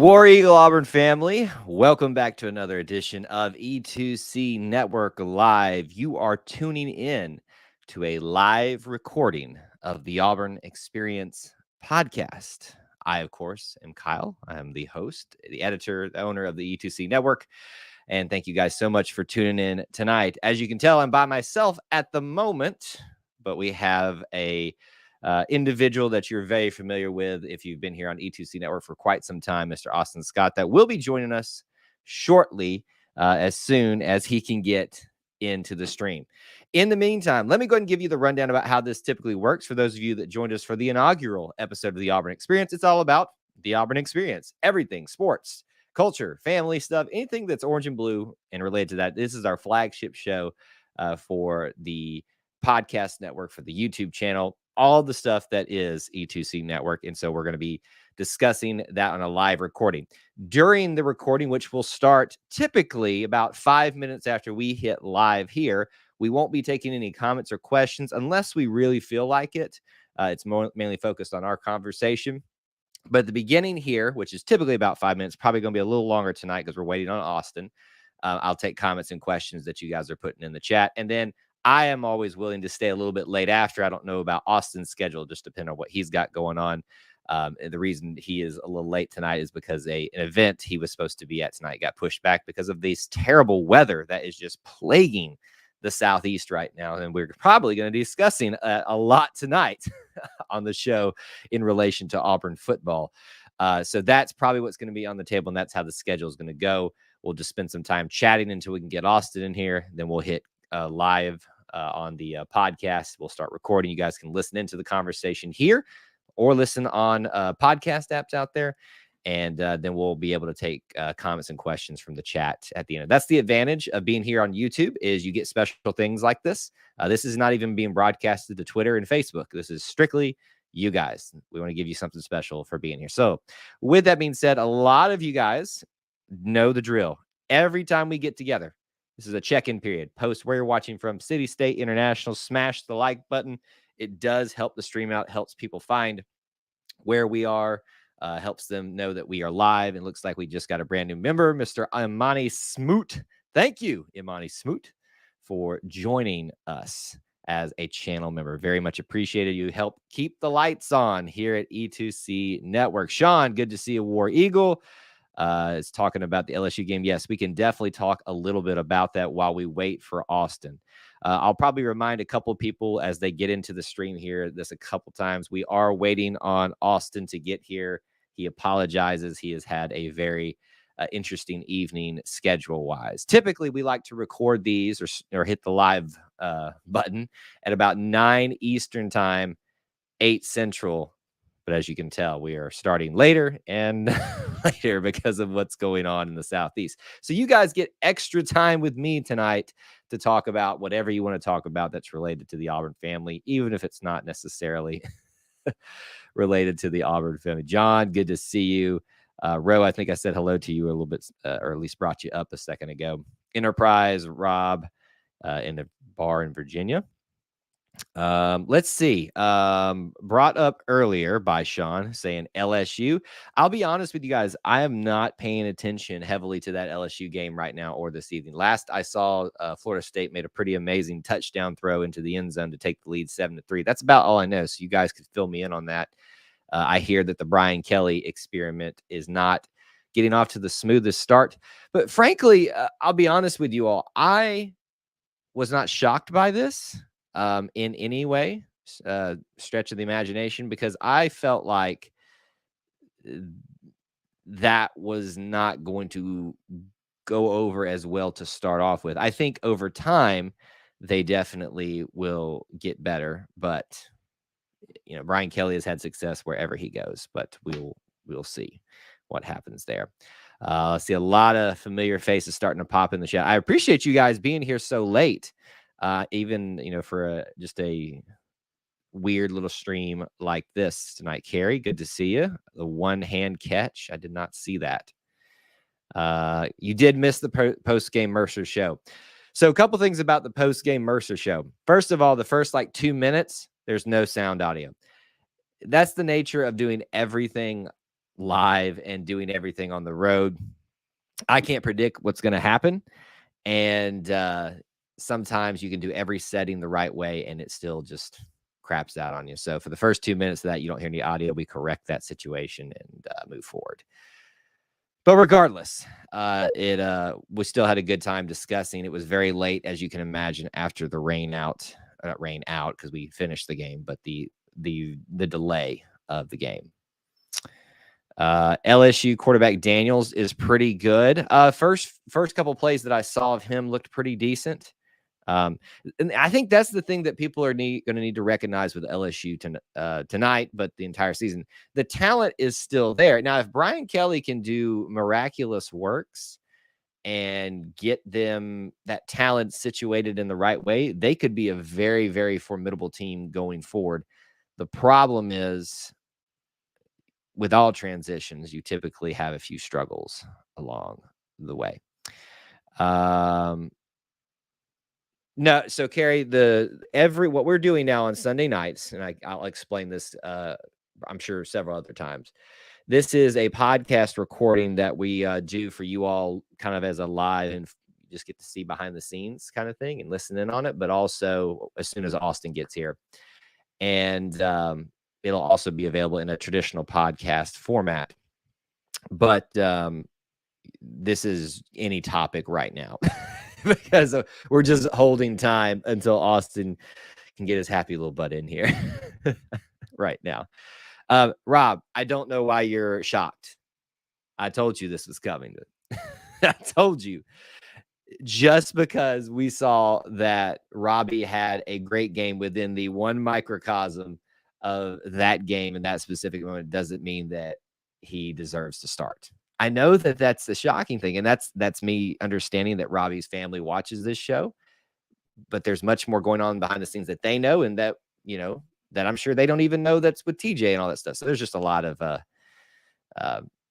War Eagle Auburn family, welcome back to another edition of E2C Network Live. You are tuning in to a live recording of the Auburn Experience podcast. I, of course, am Kyle. I am the host, the editor, the owner of the E2C Network. And thank you guys so much for tuning in tonight. As you can tell, I'm by myself at the moment, but we have a individual that you're very familiar with if you've been here on E2C Network for quite some time, Mr. Austin Scott, that will be joining us shortly as soon as he can get into the stream. In the meantime, let me go ahead and give you the rundown about how this typically works for those of you that joined us for the inaugural episode of the Auburn Experience. It's all about the Auburn Experience, everything, sports, culture, family stuff, anything that's orange and blue and related to that. This is our flagship show for the podcast network, for the YouTube channel, all the stuff that is E2C Network. And so we're going to be discussing that on a live recording. During the recording, which will start typically about 5 minutes after we hit live here, we won't be taking any comments or questions unless we really feel like it. It's mainly focused on our conversation. But at the beginning here, which is typically about 5 minutes, probably going to be a little longer tonight because we're waiting on Austin. I'll take comments and questions that you guys are putting in the chat. And then I am always willing to stay a little bit late after. I don't know about Austin's schedule, just depending on what he's got going on. And the reason he is a little late tonight is because an event he was supposed to be at tonight got pushed back because of this terrible weather that is just plaguing the Southeast right now. And we're probably going to be discussing a lot tonight on the show in relation to Auburn football. So that's probably what's going to be on the table, and that's how the schedule is going to go. We'll just spend some time chatting until we can get Austin in here. Then we'll hit live on the podcast. We'll start recording. You guys can listen into the conversation here or listen on podcast apps out there. And then we'll be able to take comments and questions from the chat at the end. That's the advantage of being here on YouTube, is you get special things like this. This is not even being broadcasted to Twitter and Facebook. This is strictly you guys. We want to give you something special for being here. So with that being said, a lot of you guys know the drill. Every time we get together, this is a check-in period. Post where you're watching from, city, state, international. Smash the like button. It does help the stream out, helps people find where we are, helps them know that we are live. It looks like we just got a brand new member, Mr. Imani Smoot. Thank you, Imani Smoot, for joining us as a channel member. Very much appreciated. You help keep the lights on here at E2C Network. Sean, good to see you, War Eagle. Is talking about the LSU game. Yes, we can definitely talk a little bit about that while we wait for Austin. I'll probably remind a couple of people as they get into the stream here this a couple times. We are waiting on Austin to get here. He apologizes. He has had a very interesting evening schedule-wise. Typically, we like to record these or hit the live button at about 9 Eastern time, 8 Central. But as you can tell, we are starting later and later because of what's going on in the Southeast. So you guys get extra time with me tonight to talk about whatever you want to talk about that's related to the Auburn family, even if it's not necessarily related to the Auburn family. John, good to see you. Ro, I think I said hello to you a little bit, or at least brought you up a second ago. Enterprise, Rob, in the bar in Virginia. Let's see. Brought up earlier by Sean saying LSU. I'll be honest with you guys. I am not paying attention heavily to that LSU game right now or this evening. Last I saw, Florida State made a pretty amazing touchdown throw into the end zone to take the lead 7-3. That's about all I know. So you guys could fill me in on that. I hear that the Brian Kelly experiment is not getting off to the smoothest start, but frankly, I'll be honest with you all. I was not shocked by this. In any way, stretch of the imagination, because I felt like that was not going to go over as well to start off with. I think over time, they definitely will get better, but Brian Kelly has had success wherever he goes, but we'll see what happens there. I see a lot of familiar faces starting to pop in the chat. I appreciate you guys being here so late. Even, for just a weird little stream like this tonight. Carrie, good to see you. The one-hand catch. I did not see that. You did miss the post-game Mercer show. So a couple things about the post-game Mercer show. First of all, the first 2 minutes, there's no sound audio. That's the nature of doing everything live and doing everything on the road. I can't predict what's going to happen. And sometimes you can do every setting the right way and it still just craps out on you. So for the first 2 minutes of that, you don't hear any audio. We correct that situation and move forward. But regardless, we still had a good time discussing. It was very late, as you can imagine, after the not rain out because we finished the game, but the delay of the game. LSU quarterback Daniels is pretty good. First couple plays that I saw of him looked pretty decent. And I think that's the thing that people are going to need to recognize with LSU tonight, but the entire season. The talent is still there. Now, if Brian Kelly can do miraculous works and get them that talent situated in the right way, they could be a very, very formidable team going forward. The problem is, with all transitions, you typically have a few struggles along the way. No, so Carrie, what we're doing now on Sunday nights, and I'll explain this, I'm sure several other times. This is a podcast recording that we do for you all, kind of as a live, and you just get to see behind the scenes kind of thing and listen in on it. But also, as soon as Austin gets here, and it'll also be available in a traditional podcast format. But this is any topic right now. Because we're just holding time until Austin can get his happy little butt in here right now. Rob, I don't know why you're shocked. I told you this was coming. I told you. Just because we saw that Robbie had a great game within the one microcosm of that game and that specific moment doesn't mean that he deserves to start. I know that that's the shocking thing, and that's me understanding that Robbie's family watches this show, but there's much more going on behind the scenes that they know, and that, that I'm sure they don't even know that's with TJ and all that stuff. So there's just a lot of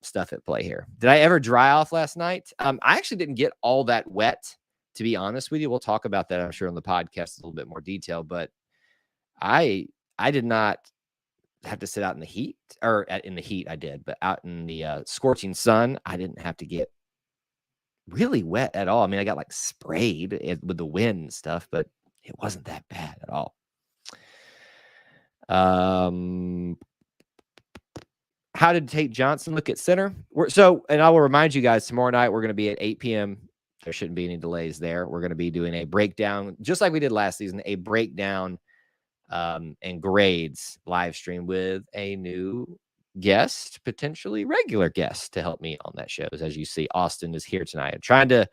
stuff at play here. Did I ever dry off last night? I actually didn't get all that wet, to be honest with you. We'll talk about that, I'm sure, on the podcast in a little bit more detail, but I did not have to sit out in the heat, or in the heat I did, but out in the scorching sun, I didn't have to get really wet at all. I mean, I got like sprayed with the wind and stuff, but it wasn't that bad at all. How did Tate Johnson look at center? And I will remind you guys, tomorrow night we're going to be at 8 p.m. There shouldn't be any delays there. We're going to be doing a breakdown, just like we did last season, a breakdown and grades live stream with a new guest, potentially regular guest, to help me on that show. As you see, Austin is here tonight. I'm trying to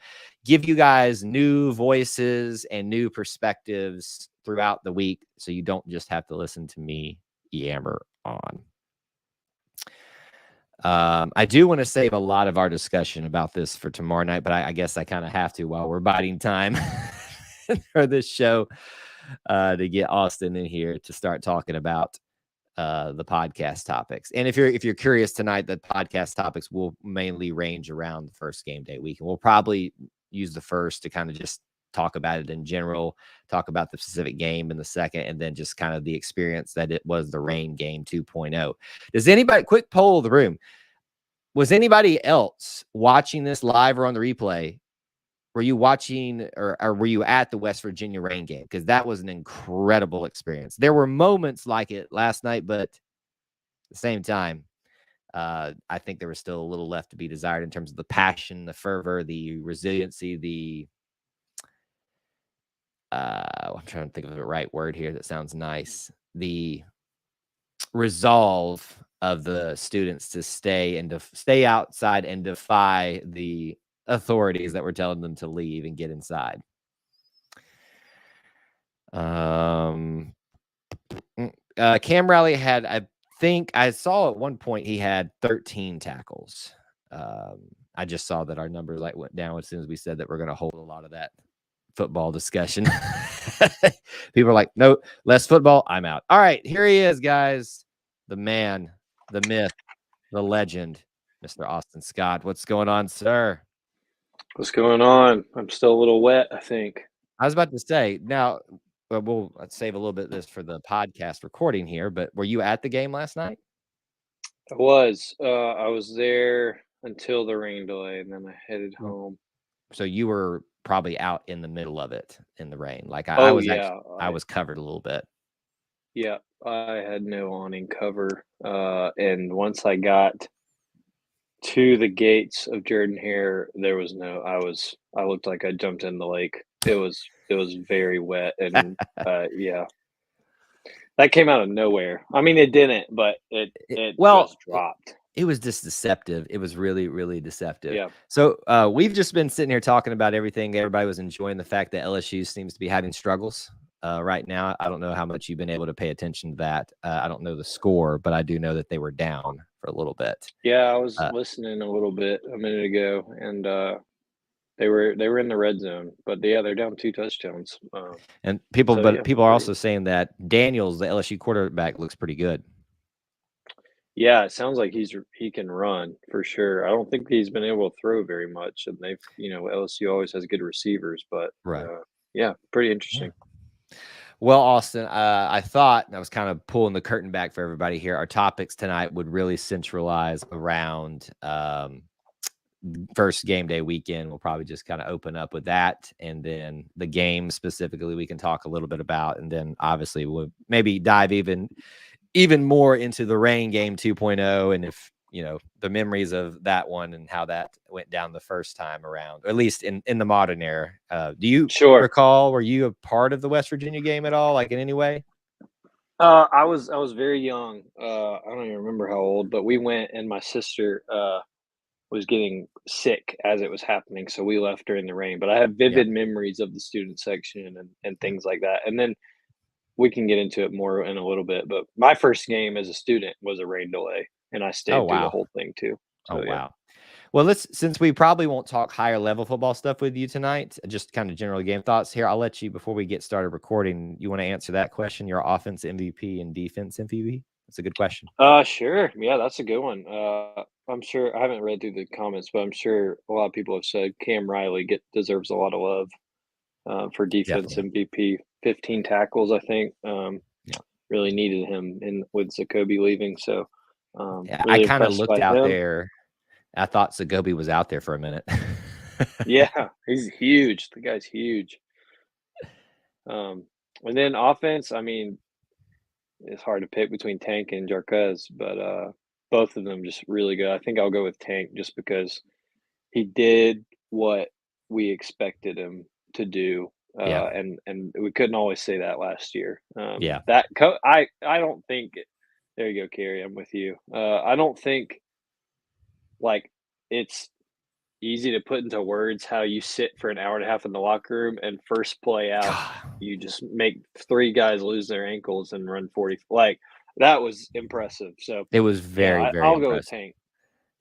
give you guys new voices and new perspectives throughout the week, so you don't just have to listen to me yammer on. I do want to save a lot of our discussion about this for tomorrow night, but I guess I kind of have to while we're biding time for this show to get Austin in here to start talking about the podcast topics. And if you're curious tonight, the podcast topics will mainly range around the first game day week, and we'll probably use the first to kind of just talk about it in general, talk about the specific game in the second, and then just kind of the experience that it was the rain game 2.0. Does anybody, quick poll of the room, was anybody else watching this live or on the replay? Were you watching or were you at the West Virginia rain game? Because that was an incredible experience. There were moments like it last night, but at the same time, I think there was still a little left to be desired in terms of the passion, the fervor, the resiliency, I'm trying to think of the right word here that sounds nice. The resolve of the students to stay outside and defy the authorities that were telling them to leave and get inside. Cam Rowley had, I think I saw at one point he had 13 tackles. I just saw that our number went down as soon as we said that we're going to hold a lot of that football discussion. People are like, no, less football, I'm out. All right, here he is, guys. The man, the myth, the legend, Mr. Austin Scott. What's going on, sir? What's going on? I'm still a little wet, I think. I was about to say, now we'll save a little bit of this for the podcast recording here, but were you at the game last night? I was there until the rain delay, and then I headed home. So you were probably out in the middle of it in the rain. Like I Oh was actually, yeah, I was covered a little bit. yeah, I had no awning cover. And once I got to the gates of Jordan Hare, there was no. I looked like I jumped in the lake. It was very wet, and yeah, that came out of nowhere. I mean, it didn't, but it Well, just dropped. it was just deceptive. It was really, really deceptive. Yeah. So we've just been sitting here talking about everything. Everybody was enjoying the fact that LSU seems to be having struggles right now. I don't know how much you've been able to pay attention to that. I don't know the score, but I do know that they were down for a little bit. Yeah, I was Uh, listening a little bit a minute ago, and they were in the red zone, but yeah, they're down 2 touchdowns. and So yeah, people are pretty. also saying that Daniels, the LSU quarterback, looks pretty good. Yeah, it sounds like he can run for sure. I don't think he's been able to throw very much, and LSU always has good receivers, but Right. yeah, pretty Yeah. interesting. Well, Austin, I thought, and I was kind of pulling the curtain back for everybody here, our topics tonight would really centralize around first game day weekend. We'll probably just kind of open up with that. And then the game specifically, we can talk a little bit about. And then obviously we'll maybe dive even more into the rain game 2.0. And if, the memories of that one and how that went down the first time around, or at least in the modern era. Do you Sure. recall, were you a part of the West Virginia game at all, like in any way? I was very young. I don't even remember how old, but we went, and my sister was getting sick as it was happening, so we left during the rain. But I have Yeah. vivid memories of the student section and Yeah. things like that. And then we can get into it more in a little bit. But my first game as a student was a rain delay, and I Oh, stayed through the wow. whole thing too. Oh, So yeah. wow. Well, since we probably won't talk higher level football stuff with you tonight, just kind of general game thoughts here. I'll let you, before we get started recording, you want to answer that question, your offense MVP and defense MVP? That's a good question. Sure. Yeah, that's a good one. I'm sure I haven't read through the comments, but I'm sure a lot of people have said Cam Riley deserves a lot of love for defense Definitely. MVP. 15 tackles, I think. Yeah. Really needed him in with Zacoby leaving, so Yeah, I really kind of impressed looked by out him. there. I thought Zagobi was out there for a minute. Yeah, he's huge. The guy's huge. Um, and then offense, I mean, it's hard to pick between Tank and Jarquez, but both of them just really good. I think I'll go with Tank just because he did what we expected him to do, Yeah. and we couldn't always say that last year. Yeah. I don't think. There you go, Carrie. I'm with you. I don't think like it's easy to put into words how you sit for an hour and a half in the locker room and first play out, God, you just make 3 guys lose their ankles and run 40. Like, that was impressive. So, it was yeah, very, very I'll go with impressive. Tank,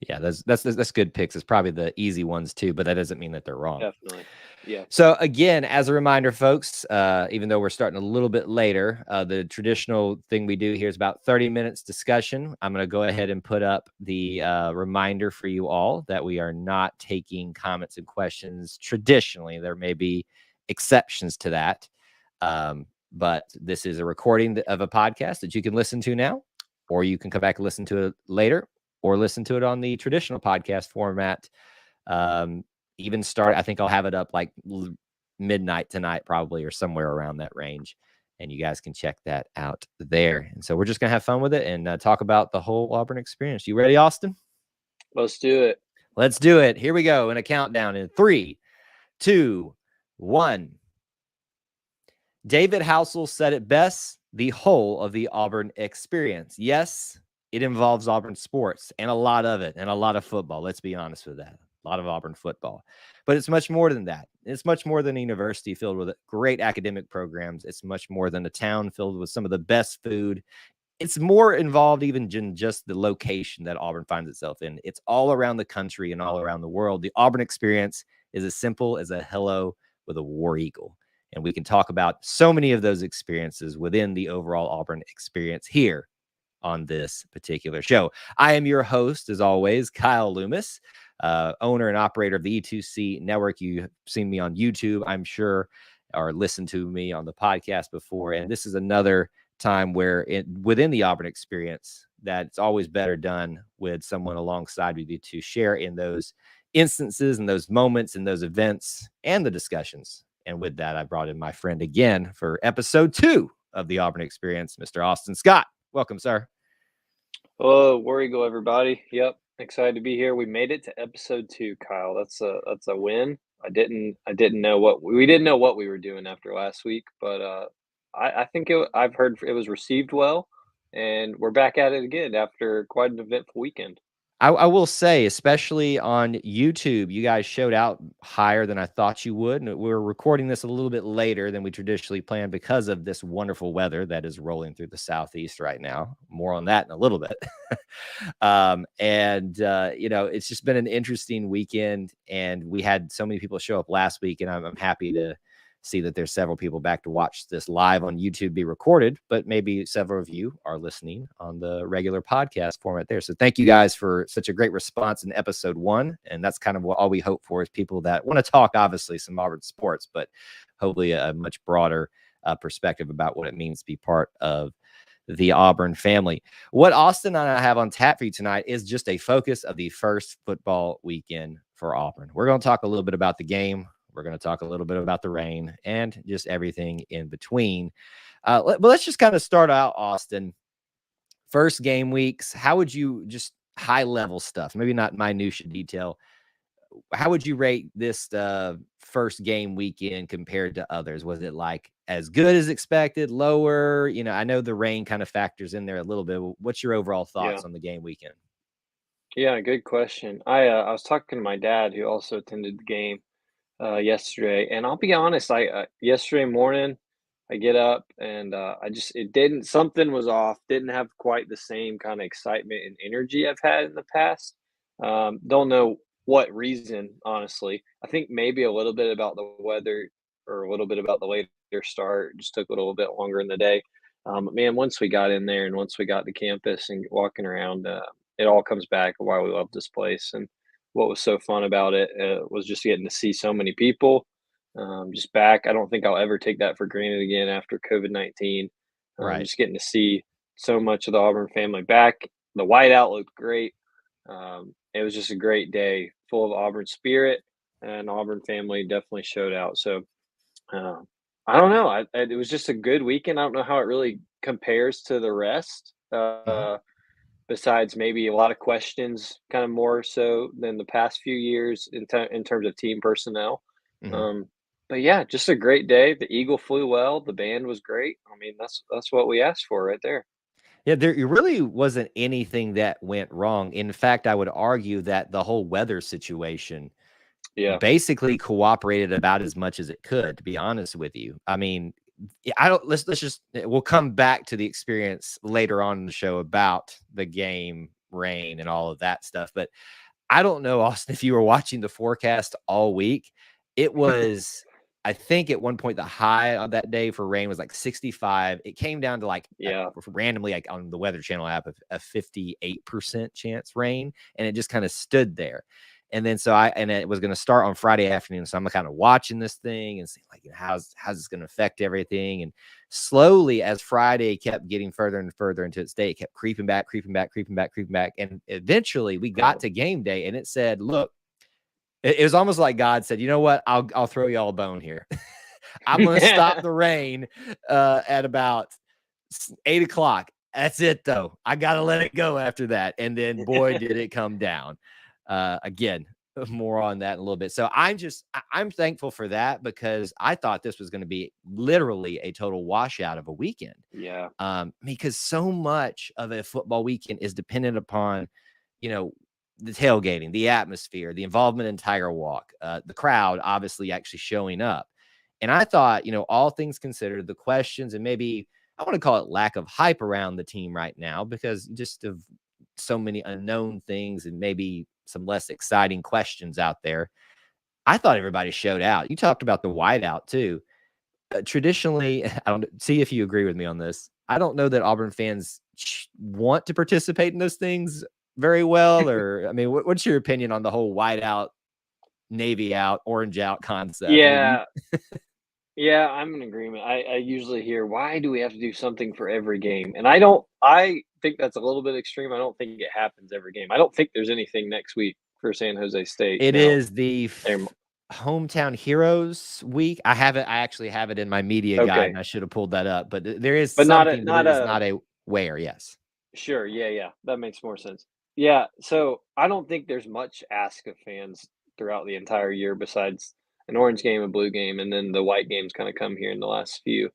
Yeah, that's good picks. It's probably the easy ones too, but that doesn't mean that they're wrong. definitely. Yeah. So again, as a reminder, folks, even though we're starting a little bit later, the traditional thing we do here is about 30 minutes discussion. I'm going to go ahead and put up the reminder for you all that we are not taking comments and questions traditionally. There may be exceptions to that. But this is a recording of a podcast that you can listen to now, or you can come back and listen to it later, or listen to it on the traditional podcast format. Even start, I think I'll have it up like midnight tonight, probably, or somewhere around that range. And you guys can check that out there. And so we're just going to have fun with it and talk about the whole Auburn experience. You ready, Austin? Let's do it. Let's do it. Here we go in a countdown in 3, 2, 1. David Housel said it best: the whole of the Auburn experience. Yes, it involves Auburn sports and a lot of it, and a lot of football. Let's be honest with that. A lot of Auburn football. But it's much more than that. It's much more than a university filled with great academic programs. It's much more than a town filled with some of the best food. It's more involved even than just the location that Auburn finds itself in. It's all around the country and all around the world. The Auburn experience is as simple as a hello with a war eagle. And we can talk about so many of those experiences within the overall Auburn experience here on this particular show. I am your host, as always, Kyle Loomis, owner and operator of the E2C Network. You've seen me on YouTube, I'm sure, or listened to me on the podcast before. And this is another time where within the Auburn experience, that it's always better done with someone alongside with you to share in those instances and those moments and those events and the discussions. And with that, I brought in my friend again for episode 2 of the Auburn Experience, Mr. Austin Scott. Welcome, sir. Hello, War Eagle, everybody. Yep, excited to be here. We made it to episode 2, Kyle. That's a win. I didn't know what we didn't know what we were doing after last week, but I think I've heard it was received well, and we're back at it again after quite an eventful weekend. I will say, especially on YouTube, you guys showed out higher than I thought you would. And we're recording this a little bit later than we traditionally planned because of this wonderful weather that is rolling through the Southeast right now. More on that in a little bit. It's just been an interesting weekend. And we had so many people show up last week, and I'm happy to see that there's several people back to watch this live on YouTube be recorded, but maybe several of you are listening on the regular podcast format there. So thank you guys for such a great response in episode 1. And that's kind of what all we hope for is people that want to talk, obviously, some Auburn sports, but hopefully a much broader perspective about what it means to be part of the Auburn family. What Austin and I have on tap for you tonight is just a focus of the first football weekend for Auburn. We're going to talk a little bit about the game. We're going to talk a little bit about the rain and just everything in between. But let's just kind of start out, Austin. First game weeks, how would you, just high level stuff, maybe not minutia detail, how would you rate this first game weekend compared to others? Was it like as good as expected, lower? I know the rain kind of factors in there a little bit. What's your overall thoughts on the game weekend? Yeah, good question. I was talking to my dad, who also attended the game yesterday, and I'll be honest, I yesterday morning, I get up and I just it didn't something was off. Didn't have quite the same kind of excitement and energy I've had in the past. Don't know what reason, honestly. I think maybe a little bit about the weather or a little bit about the later start. Just took a little bit longer in the day. But man, once we got in there and once we got to campus and walking around, it all comes back to why we love this place. And what was so fun about it was just getting to see so many people just back. I don't think I'll ever take that for granted again after COVID-19. Right. Just getting to see so much of the Auburn family back. The whiteout looked great. It was just a great day, full of Auburn spirit, and Auburn family definitely showed out. So I don't know. It was just a good weekend. I don't know how it really compares to the rest. Mhm. Besides maybe a lot of questions, kind of more so than the past few years in terms of team personnel. Mhm. Um, but yeah, just a great day. The Eagle flew well. The band was great. I mean, that's what we asked for right there. Yeah, there really wasn't anything that went wrong. In fact, I would argue that the whole weather situation Yeah, basically cooperated about as much as it could, to be honest with you. I mean, I don't let's just we'll come back to the experience later on in the show about the game, rain, and all of that stuff. But I don't know, Austin, if you were watching the forecast all week. It was, I think at one point, the high on that day for rain was like 65. It came down to like yeah, randomly, like on the Weather Channel app, a 58% chance rain. And it just kind of stood there. And then and it was going to start on Friday afternoon. So I'm kind of watching this thing and seeing like, how's this going to affect everything? And slowly, as Friday kept getting further and further into its day, it kept creeping back, creeping back, creeping back, creeping back. And eventually we got to game day and it said, look, it was almost like God said, you know what? I'll throw y'all a bone here. I'm going to stop the rain at about 8 o'clock. That's it, though. I got to let it go after that. And then, boy, did it come down. Again, more on that in a little bit. So I'm thankful for that because I thought this was going to be literally a total washout of a weekend. yeah, Because so much of a football weekend is dependent upon, the tailgating, the atmosphere, the involvement in Tiger Walk, the crowd obviously actually showing up. And I thought, all things considered, the questions and maybe I want to call it lack of hype around the team right now because just of so many unknown things and maybe some less exciting questions out there. I thought everybody showed out. You talked about the whiteout too. Traditionally, I don't see if you agree with me on this. I don't know that Auburn fans want to participate in those things very well. Or, I mean, what's your opinion on the whole whiteout, navy out, orange out concept? I mean, yeah. Yeah, I'm in agreement. I usually hear, "Why do we have to do something for every game?" And I think that's a little bit extreme. I don't think it happens every game. I don't think there's anything next week for San Jose State. It Now, is the they're Hometown Heroes week. I actually have it in my media guide, okay, and I should have pulled that up, but there is but something, but not it is a not a where, yes. sure, yeah, yeah, that makes more sense. Yeah, so I don't think there's much ask of fans throughout the entire year besides an orange game, a blue game, and then the white games kinda come here in the last few,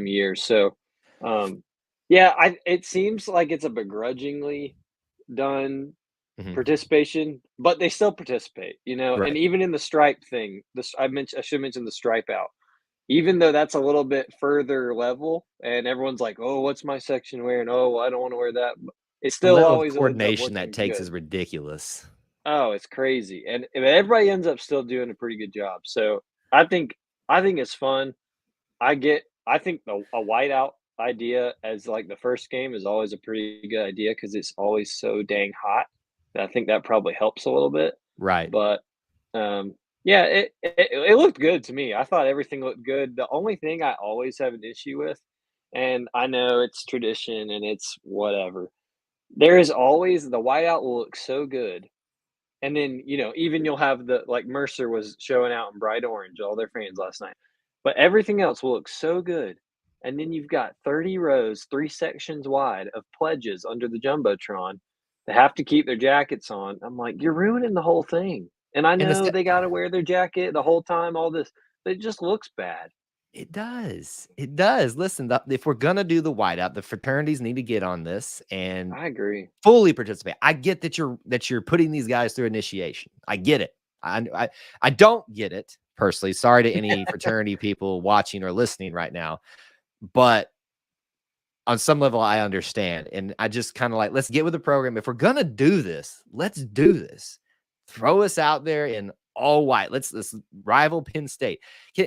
years. So, um, yeah, I it seems like it's a begrudgingly done Mhm. participation, but they still participate, you know? And Right. even in the stripe thing, this I should mention the stripe out. Even though that's a little bit further level and everyone's like, "Oh, what's my section wearing? Oh, I don't wanna wear that." It The still level of always ends up coordination that looking takes is good. ridiculous. Oh, it's crazy, and everybody ends up still doing a pretty good job. So, I think I think it's fun. I think a whiteout idea as, like, the first game is always a pretty good idea because it's always so dang hot. I think that probably helps a little bit, Right. but, yeah, it looked good to me. I thought everything looked good. The only thing I always have an issue with, and I know it's tradition and it's whatever, there is always the whiteout will look so good, and then, even you'll have like Mercer was showing out in bright orange, all their fans last night. But everything else will look so good. And then you've got 30 rows, 3 sections wide of pledges under the Jumbotron that have to keep their jackets on. I'm like, you're ruining the whole thing. And I And know they got to wear their jacket the whole time, all this, but it just looks bad. it does. It does. Listen, if we're gonna do the whiteout, the fraternities need to get on this and I agree. fully participate. I get that you're putting these guys through initiation. I get it. I don't get it personally. Sorry to any fraternity people watching or listening right now, but on some level, I understand. And I just kind of like, let's get with the program. If we're gonna do this, let's do this. Throw us out there in all white. Let's rival Penn State.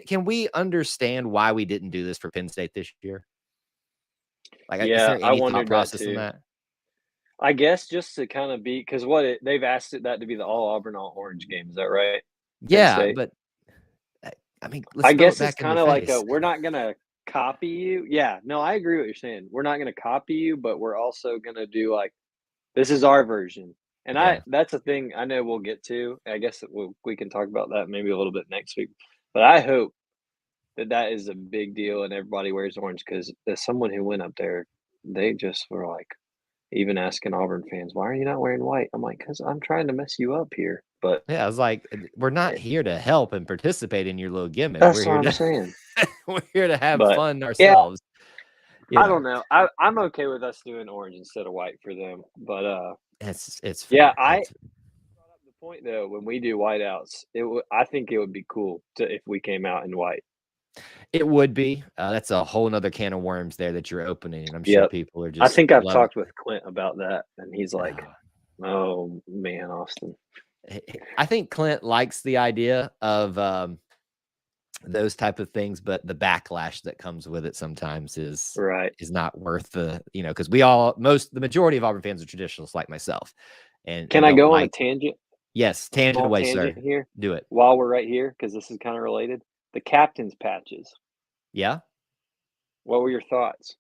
Can we understand why we didn't do this for Penn State this year? Like, is Yeah, there I any thought wondered that process in too. that? I guess just to kind of be, because they've asked that to be the all Auburn, all orange game. Is that right? Penn Yeah, State. but I I mean, let's I throw it guess it's back in your kinda like a face. we're not gonna copy you. Yeah, no, I agree what you're saying. We're not gonna copy you, but we're also gonna do, like, this is our version. And I Yeah. that's a thing I know we'll get to. I guess that we can talk about that maybe a little bit next week. But I hope that that is a big deal and everybody wears orange because as someone who went up there, they just were, like, even asking Auburn fans, "Why are you not wearing white?" I'm like, "'Cause I'm trying to mess you up here." But, Yeah, I was like, we're not eh here to help and participate in your little gimmick. We're that's what here I'm to saying. we're here to have But, fun yeah. ourselves, you I know. don't know. I'm okay with us doing orange instead of white for them, but, It's yeah, fair. I It's brought up the point though, when we do whiteouts, I think it would be cool to if we came out in white. It would be. That's a whole nother can of worms there that you're opening, and I'm sure Yep. people are I just think I've love. talked with Clint about that, and he's like, uh, "Oh, man, Austin." I think Clint likes the idea of, those type of things, but the backlash that comes with it sometimes Right. is not worth because the majority of Auburn fans are traditionalists like myself Can and I don't go on a like. tangent Yes, a tangent small away, tangent sir. here Do it. while we're right here? Because this is kinda related. The captain's patches, Yeah? what were your thoughts?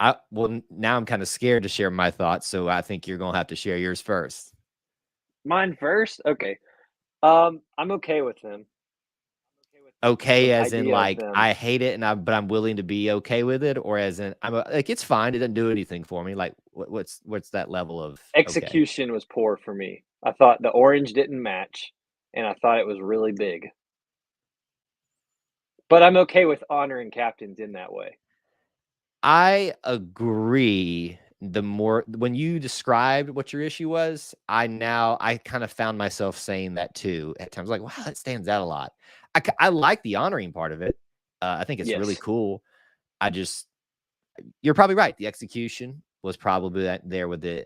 Now I'm kinda scared to share my thoughts, so I think you're gonna have to share yours first. Mine first? Okay. I'm okay with them. I'm okay with Okay, the as in, idea of like, them. I hate it but I'm willing to be okay with it, or as in, like, it's fine, it doesn't do anything for me, like, what's that level of okay? Execution was poor for me. I thought the orange didn't match, and I thought it was really big. But I'm okay with honoring captains in that way. I agree. The more when you described what your issue was, I kind of found myself saying that too at times, like, wow, that stands out a lot. I like the honoring part of it. I think it's really Yes. cool. I just You're probably right. The execution was probably there with the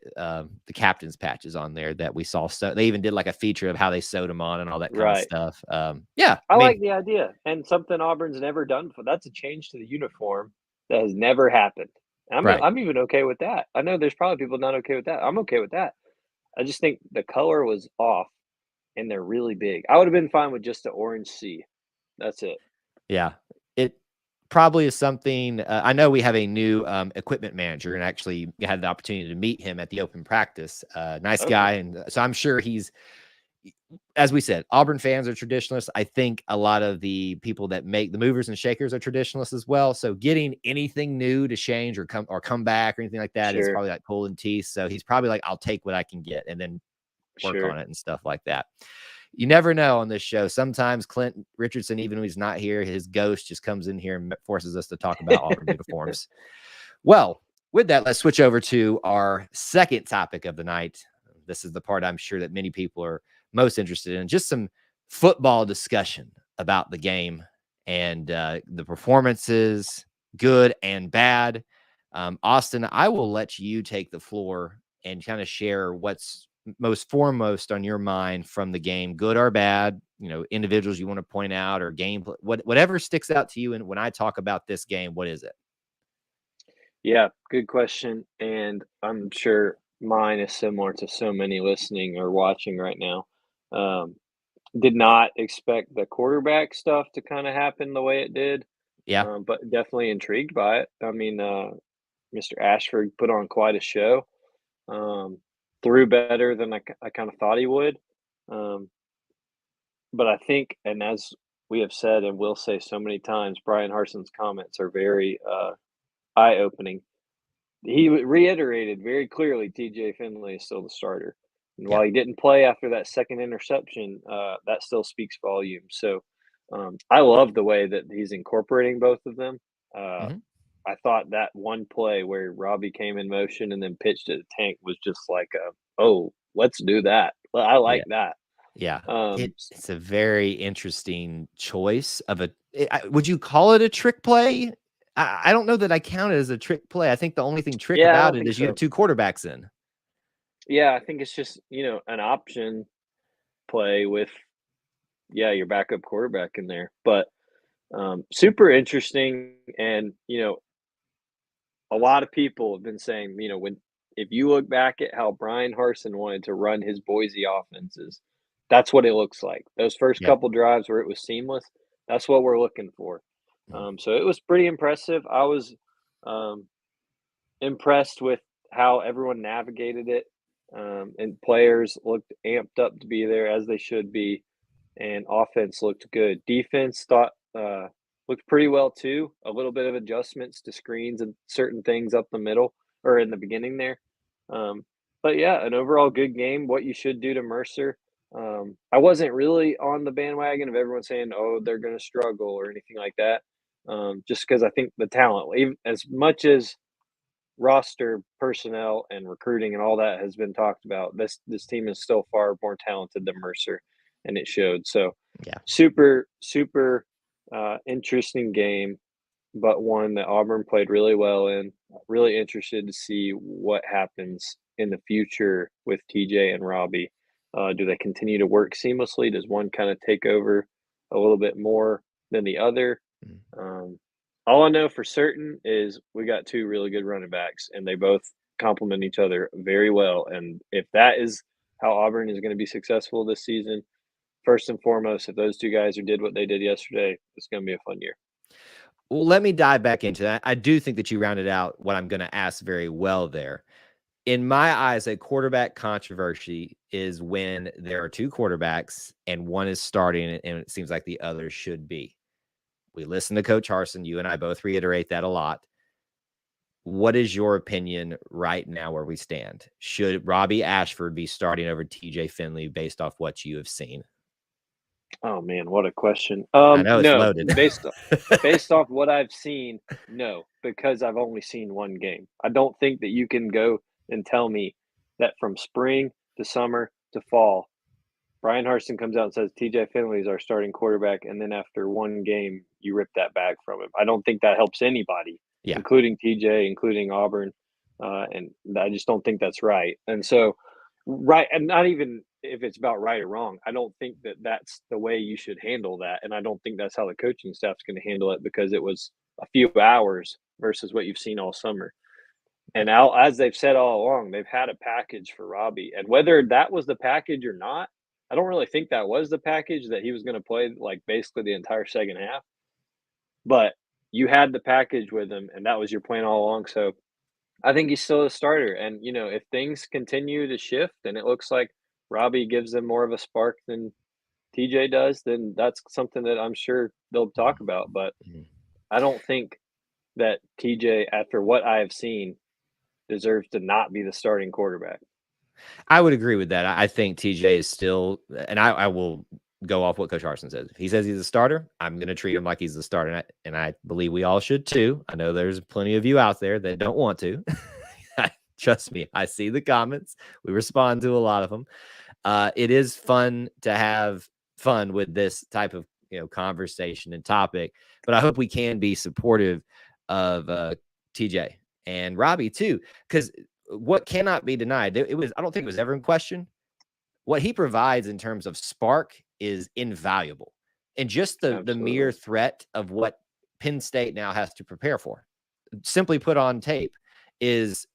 captain's patches on there that we saw. So they even did like a feature of how they sewed them on and all that kind of Right. stuff. Yeah, I I mean, like the idea, and something Auburn's never done before. That's a change to the uniform that has never happened. right. I'm even okay with that. I know there's probably people not okay with that. I'm okay with that. I just think the color was off, and they're really big. I would have been fine with just the orange C. That's it. Yeah. probably is something I know we have a new equipment manager, and actually had the opportunity to meet him at the open practice. Nice guy. And so I'm sure he's, as we said, Auburn fans are traditionalists. I think a lot of the people that make the movers and shakers are traditionalists as well. So getting anything new to change or come back or anything like that is probably like pulling teeth. So he's probably like, I'll take what I can get and then work on it and stuff like that. You never know on this show. Sometimes Clint Richardson, even when he's not here, his ghost just comes in here and forces us to talk about Auburn uniforms. Well, with that, let's switch over to our second topic of the night. This is the part I'm sure that many people are most interested in, just some football discussion about the game and the performances, good and bad. Austin, I will let you take the floor and kind of share what's most foremost on your mind from the game, good or bad, individuals you want to point out or game, whatever sticks out to you. And when I talk about this game, what is it? Yeah, good question. And I'm sure mine is similar to so many listening or watching right now. Did not expect the quarterback stuff to kind of happen the way it did, Yeah. but definitely intrigued by it. I mean, Mr. Ashford put on quite a show. Threw better than I kind of thought he would. Um, but I think, and as we have said and will say so many times, Brian Harson's comments are very eye opening. He reiterated very clearly TJ Finley is still the starter. And while he didn't play after that second interception, that still speaks volumes. So I love the way that he's incorporating both of them. I thought that one play where Robbie came in motion and then pitched it to Tank was just like, oh, let's do that. I like that. Yeah. It's a very interesting choice of would you call it a trick play? I don't know that I count it as a trick play. I think the only thing trick about it is you have two quarterbacks in. Yeah, I think it's just, an option play with, your backup quarterback in there. But super interesting. And, a lot of people have been saying, if you look back at how Brian Harsin wanted to run his Boise offenses, that's what it looks like. Those first couple drives where it was seamless, that's what we're looking for. So it was pretty impressive. I was impressed with how everyone navigated it, and players looked amped up to be there as they should be, and offense looked good. Defense looked pretty well too. A little bit of adjustments to screens and certain things up the middle or in the beginning there. But yeah, an overall good game. What you should do to Mercer. I wasn't really on the bandwagon of everyone saying, "Oh, they're going to struggle" or anything like that. Just because I think the talent, even as much as roster personnel and recruiting and all that has been talked about, this team is still far more talented than Mercer, and it showed. So, super interesting game, but one that Auburn played really well in. Really interested to see what happens in the future with TJ and Robbie. Do they continue to work seamlessly? Does one kind of take over a little bit more than the other? All I know for certain is we got two really good running backs, and they both complement each other very well. And if that is how Auburn is going to be successful this season, first and foremost, if those two guys did what they did yesterday, it's going to be a fun year. Well, let me dive back into that. I do think that you rounded out what I'm going to ask very well there. In my eyes, a quarterback controversy is when there are two quarterbacks and one is starting and it seems like the other should be. We listen to Coach Harsin. You and I both reiterate that a lot. What is your opinion right now where we stand? Should Robbie Ashford be starting over TJ Finley based off what you have seen? Oh man, what a question. I know it's No, loaded. based off what I've seen, no, because I've only seen one game. I don't think that you can go and tell me that from spring to summer to fall, Brian Harsin comes out and says TJ Finley is our starting quarterback, and then after one game, you rip that back from him. I don't think that helps anybody, including TJ, including Auburn, and I just don't think that's right. And so, right, and not even if it's about right or wrong, I don't think that that's the way you should handle that, and I don't think that's how the coaching staff's going to handle it because it was a few hours versus what you've seen all summer. And now, as they've said all along, they've had a package for Robbie, and whether that was the package or not, I don't really think that was the package that he was going to play like basically the entire second half. But you had the package with him, and that was your plan all along. So I think he's still a starter. And if things continue to shift, and it looks like Robbie gives them more of a spark than TJ does, then that's something that I'm sure they'll talk about. But Mhm. I don't think that TJ, after what I have seen, deserves to not be the starting quarterback. I would agree with that. I think TJ is still, and I will go off what Coach Harsin says. If he says he's a starter, I'm going to treat him like he's the starter. And I believe we all should too. I know there's plenty of you out there that don't want to. Trust me, I see the comments. We respond to a lot of them. It is fun to have fun with this type of conversation and topic, but I hope we can be supportive of TJ and Robbie too, because what cannot be denied, it was, I don't think it was ever in question. What he provides in terms of spark is invaluable, and just the mere Absolutely. threat of what Penn State now has to prepare for, simply put on tape, is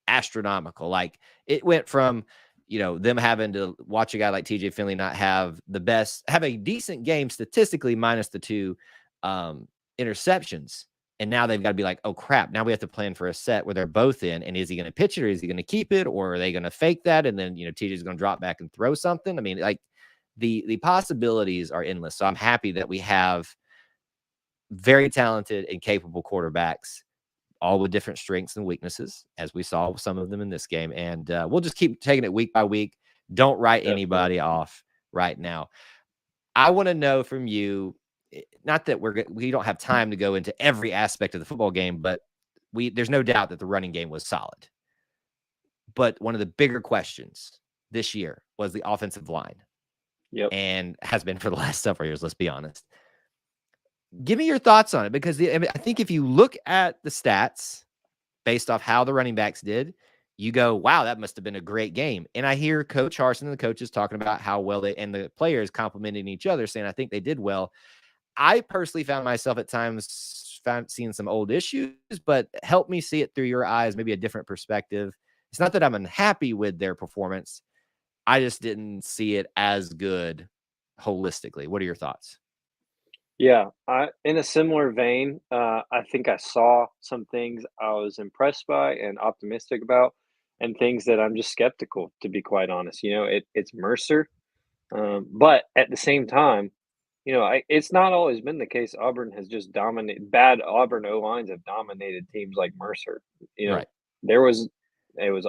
astronomical. Like, it went from them having to watch a guy like TJ Finley not have a decent game statistically minus the 2 interceptions, and now they've got to be like, oh crap, now we have to plan for a set where they're both in, and is he going to pitch it, or is he going to keep it, or are they going to fake that, and then TJ's going to drop back and throw something. I mean, like, the possibilities are endless. So I'm happy that we have very talented and capable quarterbacks, all with different strengths and weaknesses, as we saw some of them in this game. And we'll just keep taking it week by week. Don't write Definitely. anybody off right now. I want to know from you, not that we don't have time to go into every aspect of the football game, but there's no doubt that the running game was solid. But one of the bigger questions this year was the offensive line, Yep. and has been for the last several years, let's be honest. Give me your thoughts on it, because I think if you look at the stats based off how the running backs did, you go, wow, that must have been a great game. And I hear Coach Harsin and the coaches talking about how well they, and the players complimenting each other, saying, I think they did well. I personally found myself at times seeing some old issues, but help me see it through your eyes, maybe a different perspective. It's not that I'm unhappy with their performance. I just didn't see it as good holistically. What are your thoughts? Yeah, in a similar vein, I think I saw some things I was impressed by and optimistic about, and things that I'm just skeptical, to be quite honest. It's Mercer, but at the same time, it's not always been the case. Auburn has just dominated. Bad Auburn O lines have dominated teams like Mercer. You know, Right. there was it was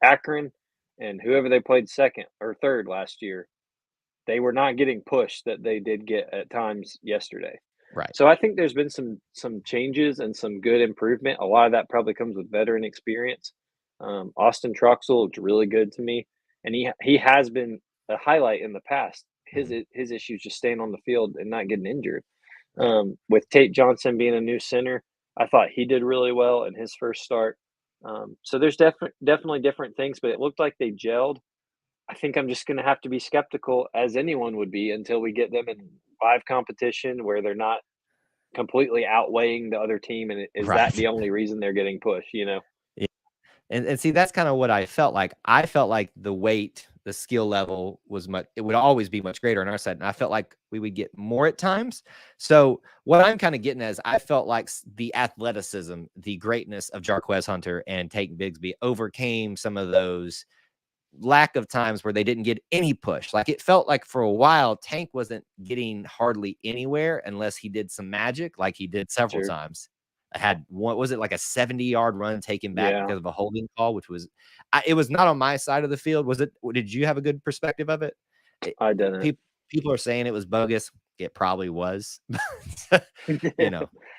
Akron, and whoever they played second or third last year, they were not getting pushed that they did get at times yesterday. Right. So I think there's been some changes and some good improvement. A lot of that probably comes with veteran experience. Austin Troxel looked really good to me, and he has been a highlight in the past. His Mhm. his issues just staying on the field and not getting injured. Right. With Tate Johnson being a new center, I thought he did really well in his first start. So there's definitely different things, but it looked like they gelled. I think I'm just gonna have to be skeptical, as anyone would be, until we get them in live competition where they're not completely outweighing the other team, and is that Right. the only reason they're getting pushed? Yeah. And see, that's kind of what I felt like. I felt like the weight, the skill level it would always be much greater on our side. And I felt like we would get more at times. So what I'm kind of getting at is, I felt like the athleticism, the greatness of Jarquez Hunter and Tate Bigsby overcame some of those lack of times where they didn't get any push. Like, it felt like for a while, Tank wasn't getting hardly anywhere unless he did some magic, like he did several Sure. times. I had one, was it like a 70-yard run taken back Yeah, because of a holding call, which was, it was not on my side of the field. Was it? Did you have a good perspective of it? I didn't. People are saying it was bogus. It probably was. But,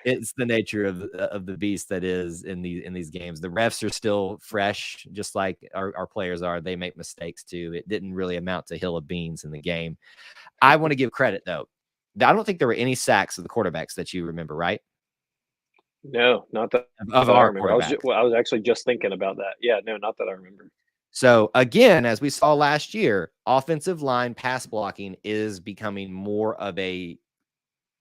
it's the nature of the beast that is in these games. The refs are still fresh, just like our players are. They make mistakes too. It didn't really amount to hill of beans in the game. I want to give credit though. I don't think there were any sacks of the quarterbacks that you remember, right? No, not that Of I our remember. quarterbacks. I was actually just thinking about that. Yeah, no, not that I remember. So again, as we saw last year, offensive line pass blocking is becoming more of a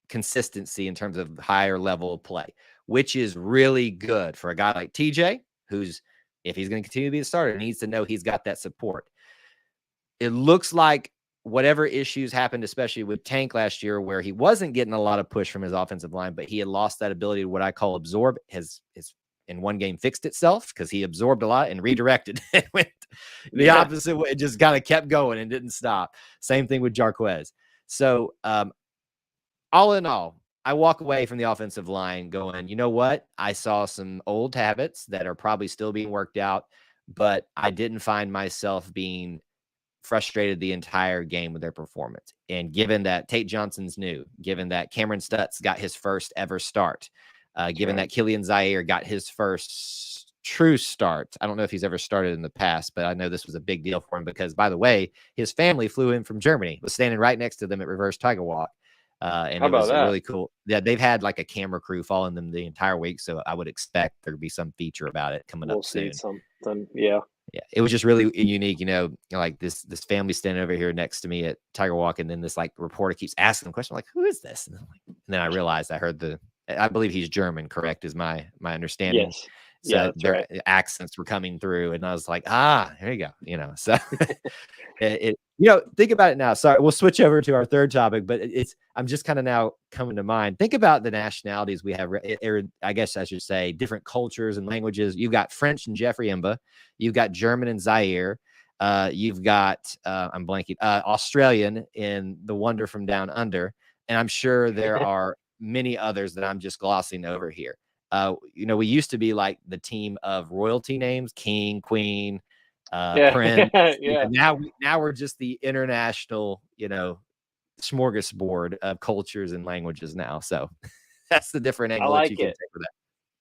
consistency in terms of higher level of play, which is really good for a guy like TJ, who's, if he's going to continue to be the starter, needs to know he's got that support. It looks like whatever issues happened, especially with Tank last year, where he wasn't getting a lot of push from his offensive line, but he had lost that ability to what I call absorb, his in one game fixed itself because he absorbed a lot and redirected and went the opposite way. It just kind of kept going and didn't stop. Same thing with Jarquez. So all in all, I walk away from the offensive line going, you know what? I saw some old habits that are probably still being worked out, but I didn't find myself being frustrated the entire game with their performance. And given that Tate Johnson's new, given that Cameron Stutz got his first ever start, given that Killian Zaire got his first true start. I don't know if he's ever started in the past, but I know this was a big deal for him because, by the way, his family flew in from Germany, was standing right next to them at Reverse Tiger Walk. And it was really cool. Yeah, they've had like a camera crew following them the entire week, so I would expect there to be some feature about it coming up soon. We'll see something, yeah. It was just really unique, like this family standing over here next to me at Tiger Walk, and then this like reporter keeps asking them questions, like, "Who is this?" And then I realized I heard I believe he's German, correct? Is my understanding. Yes. So their accents were coming through, and I was like, here you go. So think about it now. Sorry, we'll switch over to our third topic, but I'm just kind of now coming to mind. Think about the nationalities we have, or I guess I should say different cultures and languages. You've got French and Jeffrey Imba. You've got German and Zaire. You've got, I'm blanking, Australian in The Wonder from Down Under. And I'm sure there are many others that I'm just glossing over here. We used to be like the team of royalty names, king, queen, prince. Now we're just the international, smorgasbord of cultures and languages now. So that's the different angle that you can take for that.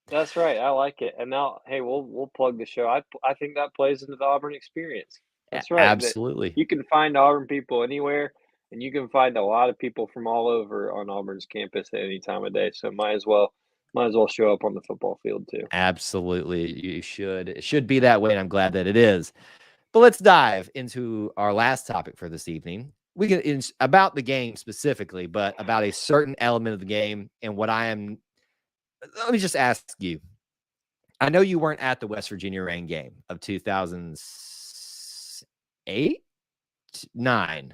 That's right. I like it. And now, hey, we'll plug the show. I think that plays into the Auburn experience. That's right. Absolutely. You can find Auburn people anywhere, and you can find a lot of people from all over on Auburn's campus at any time of day. So might as well show up on the football field too. Absolutely. You should. It should be that way, and I'm glad that it is. But let's dive into our last topic for this evening. We can about the game specifically, but about a certain element of the game and what I am. Let me just ask you. I know you weren't at the West Virginia rain game of 2008, 9,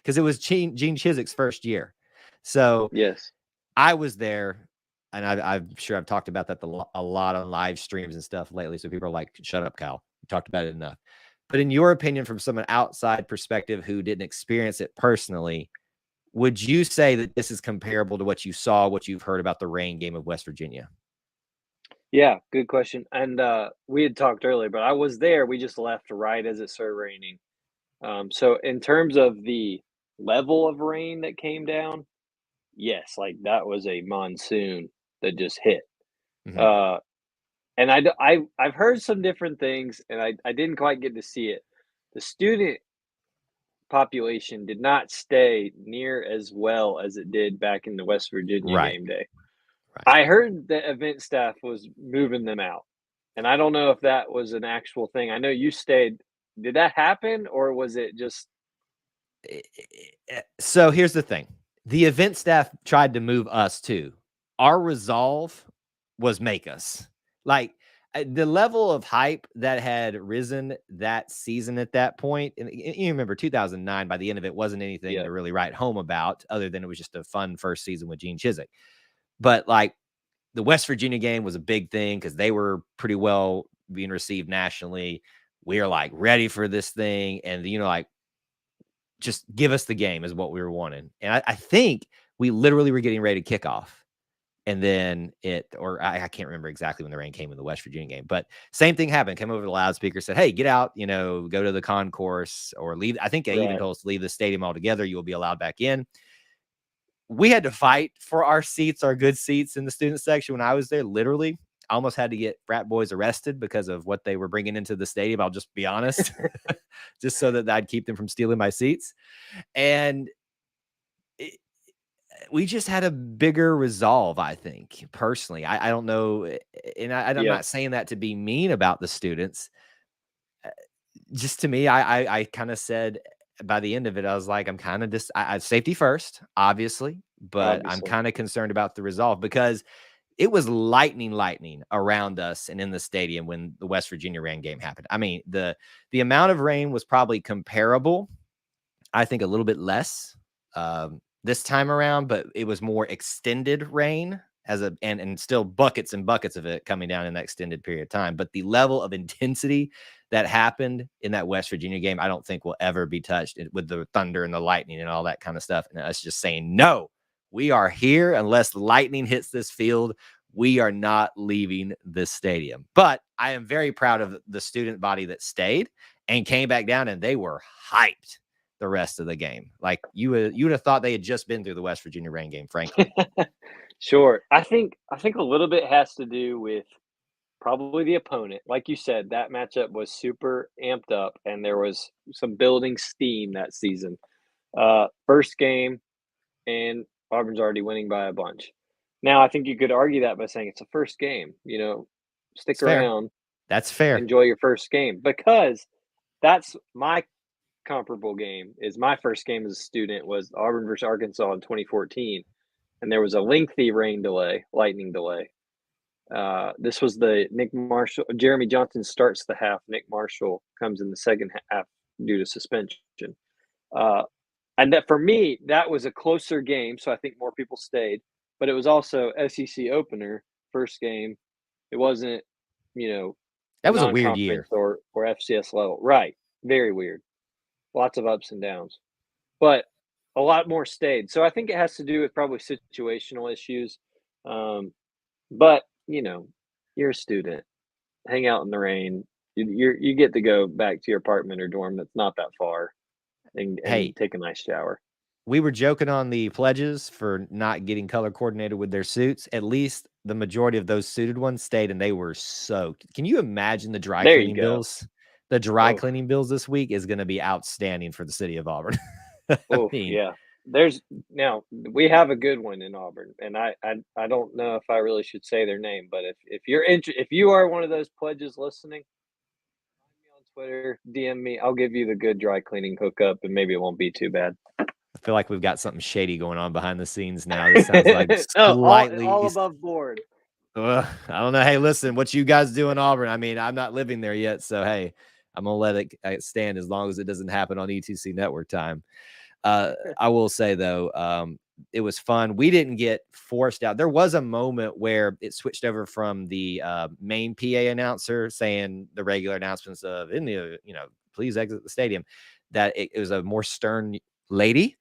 because it was Gene Chizik's first year. So yes, I was there, and I'm sure I've talked about that a lot on live streams and stuff lately. So people are like, "Shut up, Kyle. You talked about it enough." But in your opinion, from someone outside perspective who didn't experience it personally, would you say that this is comparable to what you saw, what you've heard about the rain game of West Virginia? Yeah, good question. And we had talked earlier, but I was there. We just left right as it started raining. So in terms of the level of rain that came down, yes, like that was a monsoon that just hit. Mm-hmm. And I've heard some different things, and I didn't quite get to see it. The student population did not stay near as well as it did back in the West Virginia game day. Right. I heard the event staff was moving them out, and I don't know if that was an actual thing. I know you stayed. Did that happen, or was it just? So here's the thing. The event staff tried to move us too. Our resolve was make us. Like the level of hype that had risen that season at that point, and you remember 2009, by the end of it, wasn't anything to really write home about other than it was just a fun first season with Gene Chizik. But like the West Virginia game was a big thing because they were pretty well being received nationally. We are like ready for this thing. And, like, just give us the game is what we were wanting. And I think we literally were getting ready to kick off. And then I can't remember exactly when the rain came in the West Virginia game, but same thing happened. Came over the loudspeaker, said, "Hey, get out, go to the concourse or leave." I think they even told us to leave the stadium altogether. You will be allowed back in. We had to fight for our seats, our good seats in the student section. When I was there, literally, I almost had to get frat boys arrested because of what they were bringing into the stadium. I'll just be honest, just so that I'd keep them from stealing my seats. And we just had a bigger resolve, I think, personally. I don't know. And I'm not saying that to be mean about the students. Just to me, I kind of said by the end of it, I was like, I'm kind of just safety first, obviously, but I'm kind of concerned about the resolve because it was lightning around us and in the stadium when the West Virginia rain game happened. I mean, the amount of rain was probably comparable, I think a little bit less this time around, but it was more extended rain and still buckets and buckets of it coming down in that extended period of time. But the level of intensity that happened in that West Virginia game, I don't think will ever be touched with the thunder and the lightning and all that kind of stuff. And us just saying, no, we are here unless lightning hits this field. We are not leaving this stadium. But I am very proud of the student body that stayed and came back down, and they were hyped the rest of the game. Like you would have thought they had just been through the West Virginia rain game, frankly. Sure. I think a little bit has to do with probably the opponent. Like you said, that matchup was super amped up, and there was some building steam that season. First game, and Auburn's already winning by a bunch. Now, I think you could argue that by saying it's a first game. Stick It's fair. around, That's fair. enjoy your first game, because that's my comparable game. Is my first game as a student was Auburn versus Arkansas in 2014, and there was a lengthy lightning delay. This was the Nick Marshall. Jeremy Johnson starts the half. Nick Marshall comes in the second half due to suspension. Uh, and that for me, that was a closer game, so I think more people stayed. But it was also SEC opener, first game. It wasn't, That was a weird non-conference year. or FCS level. Right. Very weird. Lots of ups and downs. But a lot more stayed. So I think it has to do with probably situational issues. But you're a student. Hang out in the rain. You get to go back to your apartment or dorm that's not that far, and Hey, take a nice shower. we were joking on the pledges for not getting color coordinated with their suits. At least the majority of those suited ones stayed, and they were soaked. Can you imagine the dry There you cleaning go. bills? The dry Oh, cleaning bills this week is going to be outstanding for the city of Auburn. I oh, mean, yeah. Now we have a good one in Auburn, and I don't know if I really should say their name, but if you are one of those pledges listening, find me on Twitter, DM me. I'll give you the good dry cleaning hookup, and maybe it won't be too bad. I feel like we've got something shady going on behind the scenes now. This sounds like No, all slightly. above board. I don't know. Hey, listen, what you guys do in Auburn? I mean, I'm not living there yet, so hey, I'm gonna let it stand as long as it doesn't happen on E2C Network time. I will say though, it was fun. We didn't get forced out. There was a moment where it switched over from the main PA announcer saying the regular announcements of please exit the stadium, that it was a more stern lady.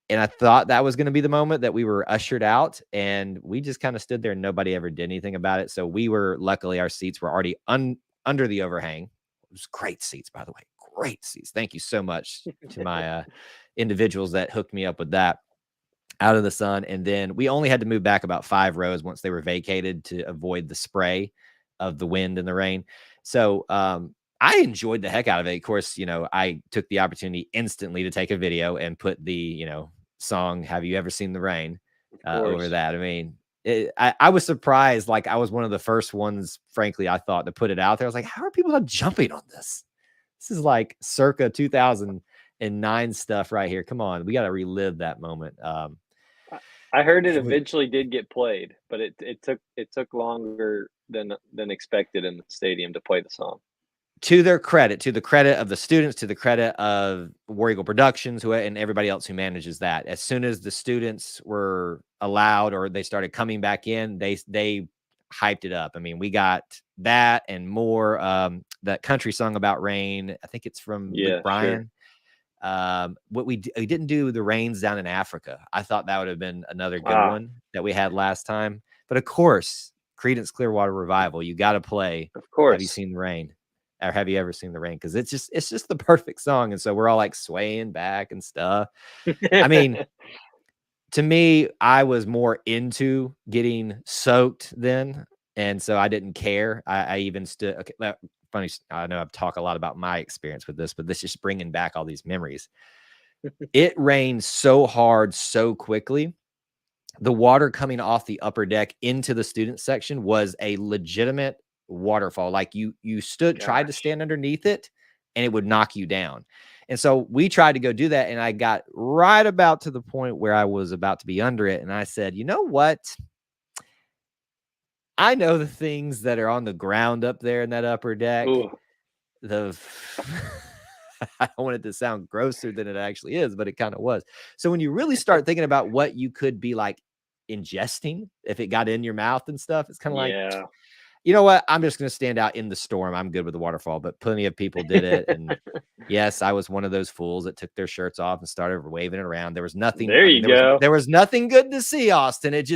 And I thought that was going to be the moment that we were ushered out, and we just kind of stood there and nobody ever did anything about it. So luckily our seats were already under the overhang. It was great seats, by the way. Great seats. Thank you so much to my individuals that hooked me up with that out of the sun. And then we only had to move back about 5 rows once they were vacated to avoid the spray of the wind and the rain. So I enjoyed the heck out of it. Of course, I took the opportunity instantly to take a video and put the, song "Have You Ever Seen the Rain" Of over course. that. I mean, I was surprised. Like, I was one of the first ones, frankly, I thought, to put it out there. I was like, how are people not jumping on this? This is like circa 2009 stuff right here. Come on, we got to relive that moment. I heard it It was, eventually did get played, but it took longer than expected in the stadium to play the song. to the credit of the students, to the credit of War Eagle Productions, and everybody else who manages that. As soon as the students were allowed or they started coming back in, they hyped it up. I mean, we got that and more. That country song about rain, I think it's from Luke Yeah, sure. Bryan. What we didn't do the rains down in Africa. I thought that would have been another good Ah, one that we had last time. But of course, Creedence Clearwater Revival, you got to play of Have You course. Seen the Rain? Or Have You Ever Seen the Rain? Because it's just the perfect song. And so we're all like swaying back and stuff. I mean, to me, I was more into getting soaked then. And so I didn't care. I even stood. Okay, funny. I know I've talked a lot about my experience with this, but this is bringing back all these memories. It rained so hard, so quickly. The water coming off the upper deck into the student section was a legitimate waterfall. Like you tried to Gosh. stand underneath it and it would knock you down. And so we tried to go do that. And I got right about to the point where I was about to be under it. And I said, you know what? I know the things that are on the ground up there in that upper deck. Ooh. I don't want it to sound grosser than it actually is, but it kind of was. So when you really start thinking about what you could be like ingesting if it got in your mouth and stuff, it's kind of like, Yeah. you know what? I'm just going to stand out in the storm. I'm good with the waterfall, but plenty of people did it. And yes, I was one of those fools that took their shirts off and started waving it around. There was nothing. There I mean, you go. there was nothing good to see, Austin. It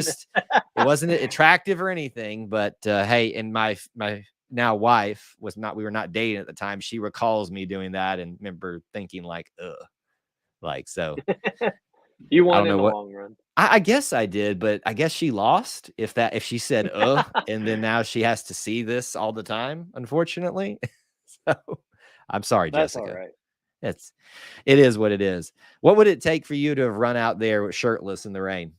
wasn't attractive or anything. But hey, and my now wife we were not dating at the time. She recalls me doing that and remember thinking like, ugh, like so. You I won don't in know the what. long run. I guess I did, but I guess she lost if she said and then now she has to see this all the time, unfortunately. So I'm sorry, That's all Jessica. right. It is what it is. What would it take for you to have run out there shirtless in the rain?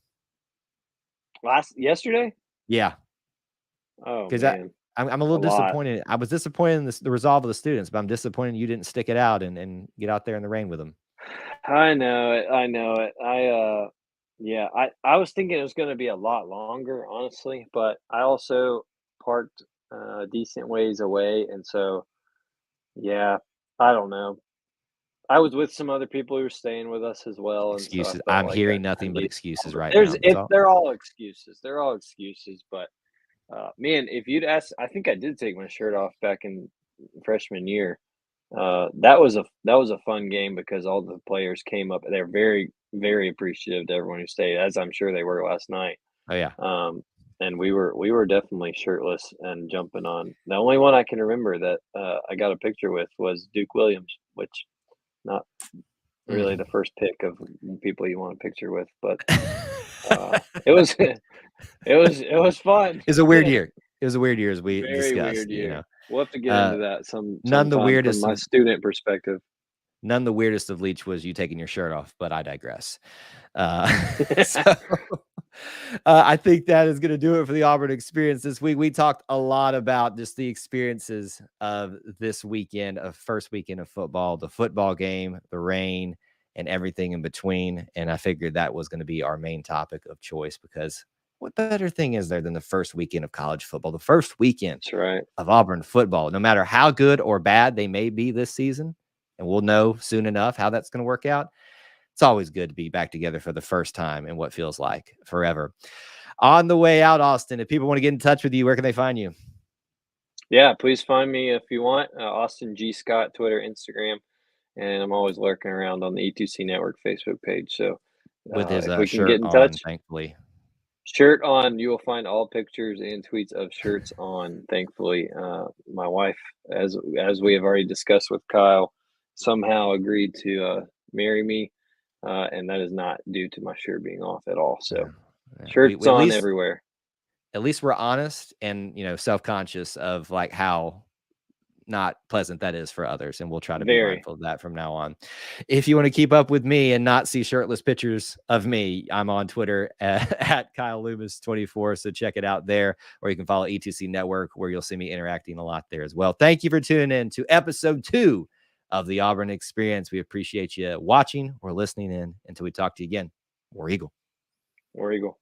Yesterday? Yeah, Oh because man, I'm a a little lot. disappointed. I was disappointed in the resolve of the students, but I'm disappointed you didn't stick it out and get out there in the rain with them. I know it. I know it. Yeah, I was thinking it was going to be a lot longer, honestly, but I also parked decent ways away, and so yeah, I don't know. I was with some other people who were staying with us as well, and so I Excuses. felt I'm like hearing I nothing but needed excuses longer. right now. That's all. They're all excuses. They're all excuses, but man, if you'd asked, I think I did take my shirt off back in freshman year. That was a fun game because all the players came up. They're very, very appreciative to everyone who stayed, as I'm sure they were last night. Oh yeah. And we were definitely shirtless and jumping on. The only one I can remember that I got a picture with was Duke Williams, which not really the first pick of people you want a picture with, but it was it was fun. It's a weird year. It was a weird year as we Very discussed, weird you know. year. We'll have to get Uh, into that none the sometime from weirdest my of student perspective. none the weirdest of Leach was you taking your shirt off, but I digress. So I think that is going to do it for the Auburn experience this week. We talked a lot about just the experiences of this weekend, of first weekend of football, the football game, the rain, and everything in between. And I figured that was going to be our main topic of choice because what better thing is there than the first weekend of college football, the first weekend That's right. of Auburn football, no matter how good or bad they may be this season. And we'll know soon enough how that's going to work out. It's always good to be back together for the first time in what feels like forever. On the way out, Austin, if people want to get in touch with you, where can they find you? Yeah, please find me if you want. Austin G. Scott, Twitter, Instagram, and I'm always lurking around on the E2C Network Facebook page. So With his if we can shirt get in on, touch, thankfully. shirt on, you will find all pictures and tweets of shirts on. Thankfully, my wife, as we have already discussed with Kyle, somehow agreed to marry me, and that is not due to my shirt being off at all. So shirts We on everywhere. at least we're honest and self-conscious of like how not pleasant that is for others, and we'll try to be Very. mindful of that from now on. If you want to keep up with me and not see shirtless pictures of me, I'm on Twitter at Kyle Loomis 24, so check it out there, or you can follow E2C Network where you'll see me interacting a lot there as well. Thank you for tuning in to episode 2 of the Auburn Experience. We appreciate you watching or listening in. Until we talk to you again, War Eagle. War Eagle.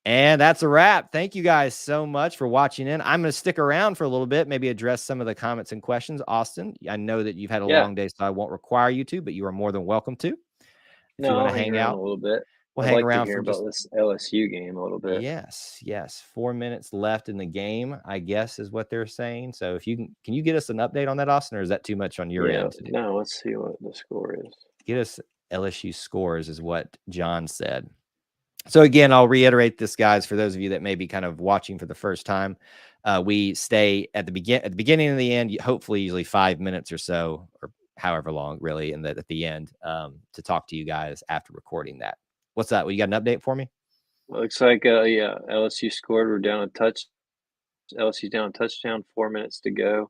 And that's a wrap. Thank you guys so much for watching in. I'm going to stick around for a little bit, maybe address some of the comments and questions. Austin, I know that you've had a long day, so I won't require you to, but you are more than welcome to. If you want to I'll hang hang around out, a little bit. we'll I'd hang like to around hear for just about this LSU game a little bit. Yes. 4 minutes left in the game, I guess is what they're saying. So if can you get us an update on that, Austin, or is that too much on your end to do? No, let's see what the score is. Get us LSU scores is what John said. So again, I'll reiterate this, guys, for those of you that may be kind of watching for the first time. We stay at the beginning and the end, hopefully usually 5 minutes or so, or however long, really, and at the end to talk to you guys after recording that. What's that? Well, you got an update for me? Looks like LSU scored. We're down a touch. LSU's down a touchdown. 4 minutes to go.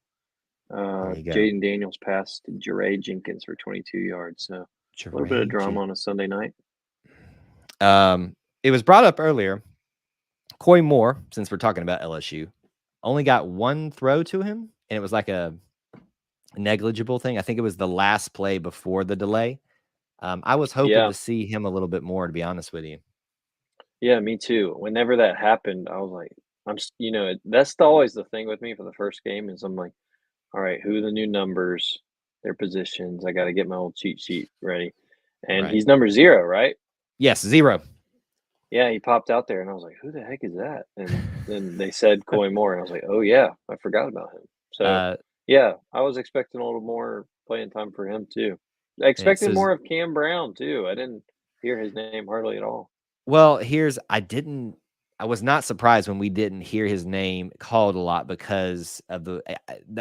There you go. Jaden Daniels passed to Jeray Jenkins for 22 yards. So a little bit of drama on a Sunday night. It was brought up earlier. Coy Moore, since we're talking about LSU, only got one throw to him, and it was like a negligible thing. I think it was the last play before the delay. I was hoping to see him a little bit more, to be honest with you. Yeah, me too. Whenever that happened, I was like, that's always the thing with me for the first game is I'm like, all right, who are the new numbers, their positions? I got to get my old cheat sheet ready. And Right. he's number 0, right? Yes, 0. Yeah, he popped out there, and I was like, "Who the heck is that?" And then they said Coy Moore, and I was like, "Oh, yeah, I forgot about him." So, Uh, yeah, I was expecting a little more playing time for him too. I yeah, expected so more of Cam Brown too. I didn't hear his name hardly at all. well, I was not surprised when we didn't hear his name called a lot because of the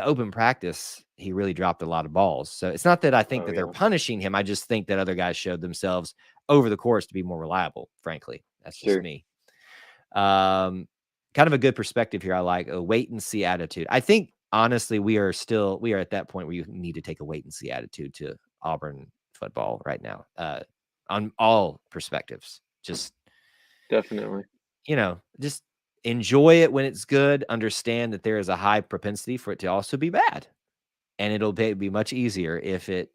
open practice, he really dropped a lot of balls. So it's not that I think Oh, that they're yeah. punishing him, I just think that other guys showed themselves over the course to be more reliable, frankly. That's just Sure. me. Um, kind of a good perspective here, I like a wait and see attitude. I think, honestly, we are at that point where you need to take a wait and see attitude to Auburn football right now, on all perspectives. Just Definitely. just enjoy it when it's good. Understand that there is a high propensity for it to also be bad, and it'll be much easier if it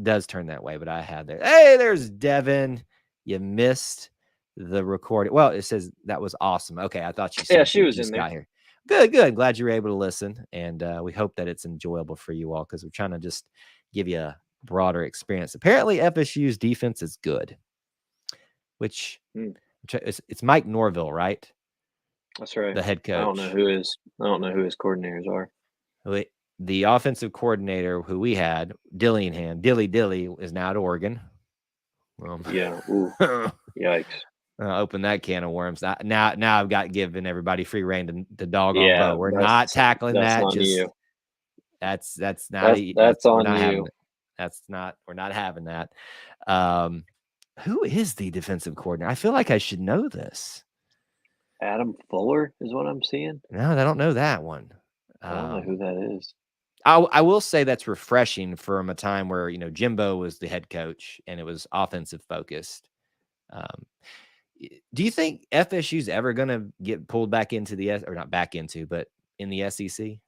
does turn that way. But I had there. Hey, there's Devin. You missed the recording. Well, it says that was awesome. Okay, I thought you Yeah, said she you was in just there. got here. Good, good. Glad you were able to listen, and we hope that it's enjoyable for you all because we're trying to just give you a broader experience. Apparently, FSU's defense is good, which Mm, it's Mike Norville, right? that's right. The head coach. I don't know who his coordinators are. The offensive coordinator who we had, Dillingham, Dilly, is now at Oregon. Yeah. Ooh. Yikes. Open that can of worms. Now I've got given everybody free reign to dog on Yeah, Bo. We're not tackling that's that. on Just you. that's not That's we're on not having you. it. We're not having that. Um, who is the defensive coordinator? I feel like I should know this. Adam Fuller is what I'm seeing. No, I don't know that one. I don't know who that is. I will say that's refreshing from a time where, Jimbo was the head coach and it was offensive focused. Um, do you think FSU's ever going to get pulled back into or not back into, but in the SEC?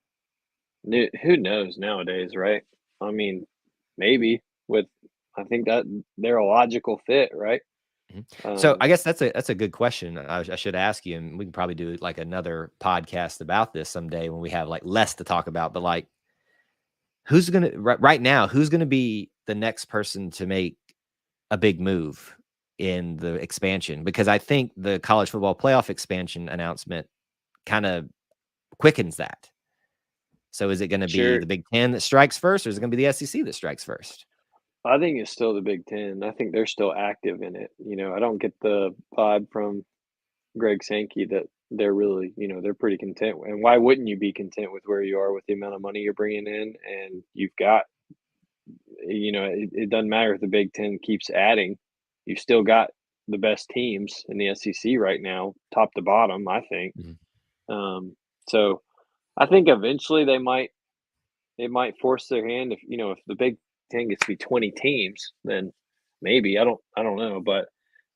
Who knows nowadays, right? I mean, maybe with I think that they're a logical fit, right? Mhm. So Um, I guess that's a good question. I should ask you, and we can probably do like another podcast about this someday when we have like less to talk about. But like, who's gonna right now? Who's gonna be the next person to make a big move in the expansion? Because I think the college football playoff expansion announcement kind of quickens that. So is it going to be sure. the Big Ten that strikes first, or is it going to be the SEC that strikes first? I think it's still the Big Ten. I think they're still active in it. I don't get the vibe from Greg Sankey that they're really, they're pretty content. And why wouldn't you be content with where you are with the amount of money you're bringing in? And you've got, it doesn't matter if the Big Ten keeps adding. You've still got the best teams in the SEC right now, top to bottom, I think. Mhm. So I think eventually they might force their hand if the Big Ten gets to be 20 teams, then maybe I don't know, but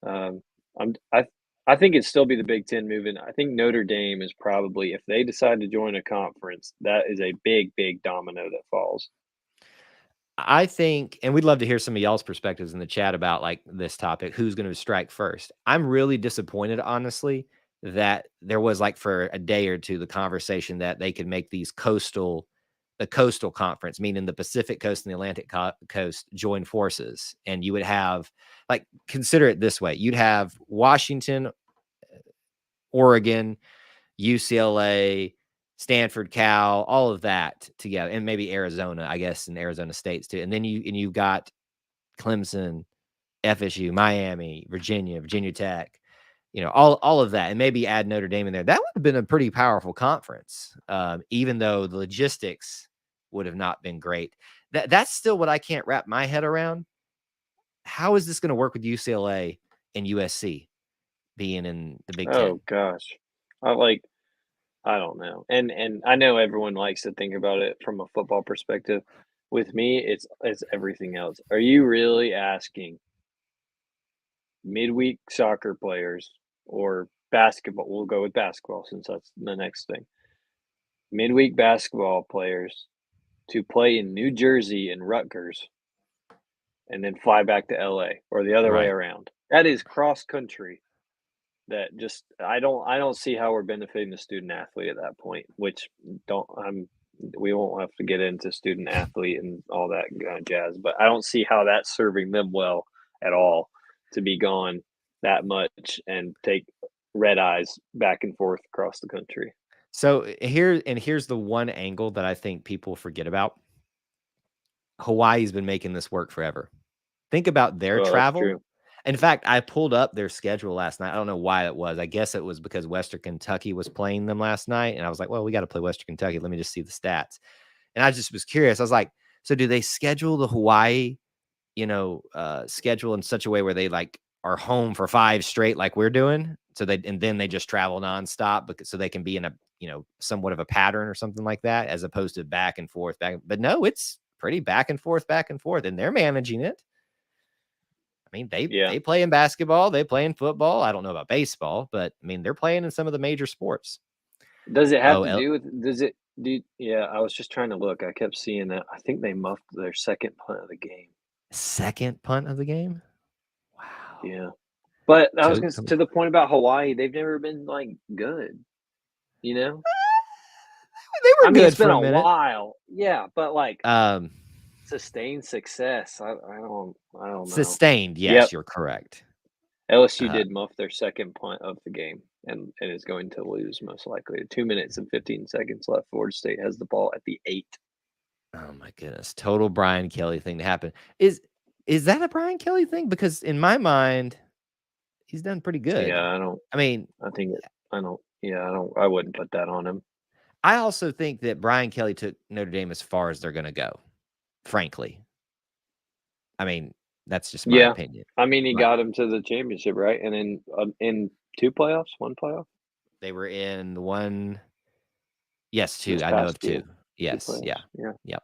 um, I'm I think it'd still be the Big Ten moving. I think Notre Dame is probably if they decide to join a conference, that is a big domino that falls. I think, and we'd love to hear some of y'all's perspectives in the chat about like this topic, who's going to strike first. I'm really disappointed, honestly, that there was like for a day or two the conversation that they could make the coastal conference, meaning the Pacific Coast and the Atlantic Coast, join forces, and you would have like consider it this way: you'd have Washington, Oregon, UCLA, Stanford, Cal, all of that together, and maybe Arizona, I guess, and Arizona States too. And then you've got Clemson, FSU, Miami, Virginia Tech, all of that, and maybe add Notre Dame in there. That would have been a pretty powerful conference, even though the logistics would have not been great. That's still what I can't wrap my head around. How is this going to work with UCLA and USC being in the Big Oh Ten? gosh, I don't know, and I know everyone likes to think about it from a football perspective. With me, it's everything else. Are you really asking midweek soccer players or basketball? We'll go with basketball since that's the next thing. Midweek basketball players to play in New Jersey and Rutgers and then fly back to LA or the other way Right. around. That is cross country. that just I don't see how we're benefiting the student athlete at that point, which we won't have to get into student athlete and all that jazz, but I don't see how that's serving them well at all to be gone that much and take red eyes back and forth across the country. So here's the one angle that I think people forget about. Hawaii's been making this work forever. Think about their Oh, that's travel. true. In fact, I pulled up their schedule last night. I don't know why it was. I guess it was because Western Kentucky was playing them last night. And I was like, well, we got to play Western Kentucky. Let me just see the stats. And I just was curious. I was like, so do they schedule the Hawaii, schedule in such a way where they like are home for 5 straight like we're doing? So then they just travel nonstop so they can be in a, somewhat of a pattern or something like that, as opposed to back and forth. But no, it's pretty back and forth, and they're managing it. I mean, they play in basketball, they play in football. I don't know about baseball, but I mean, they're playing in some of the major sports. Does it have to do with? Yeah, I was just trying to look. I kept seeing that. I think they muffed their second punt of the game. Second punt of the game? Wow. Yeah, but I was So, going to the point about Hawaii. They've never been like good. You know, they were good it's been for a a minute. while. Yeah, but like sustained success. I don't know. Sustained. Yes, You're correct. LSU did muff their second punt of the game and is going to lose most likely. 2 minutes and 15 seconds left. Florida State has the ball at the 8. Oh my goodness. Total Brian Kelly thing to happen. Is that a Brian Kelly thing? Because in my mind, he's done pretty good. Yeah, I wouldn't put that on him. I also think that Brian Kelly took Notre Dame as far as they're going to go, frankly. I mean, that's just my opinion. I mean, he got him to the championship, right? And in 2 playoffs, 1 playoff? They were in 1. Yes, 2. This I know past of 2. year, Yes. 2 Yeah. playoffs, yeah.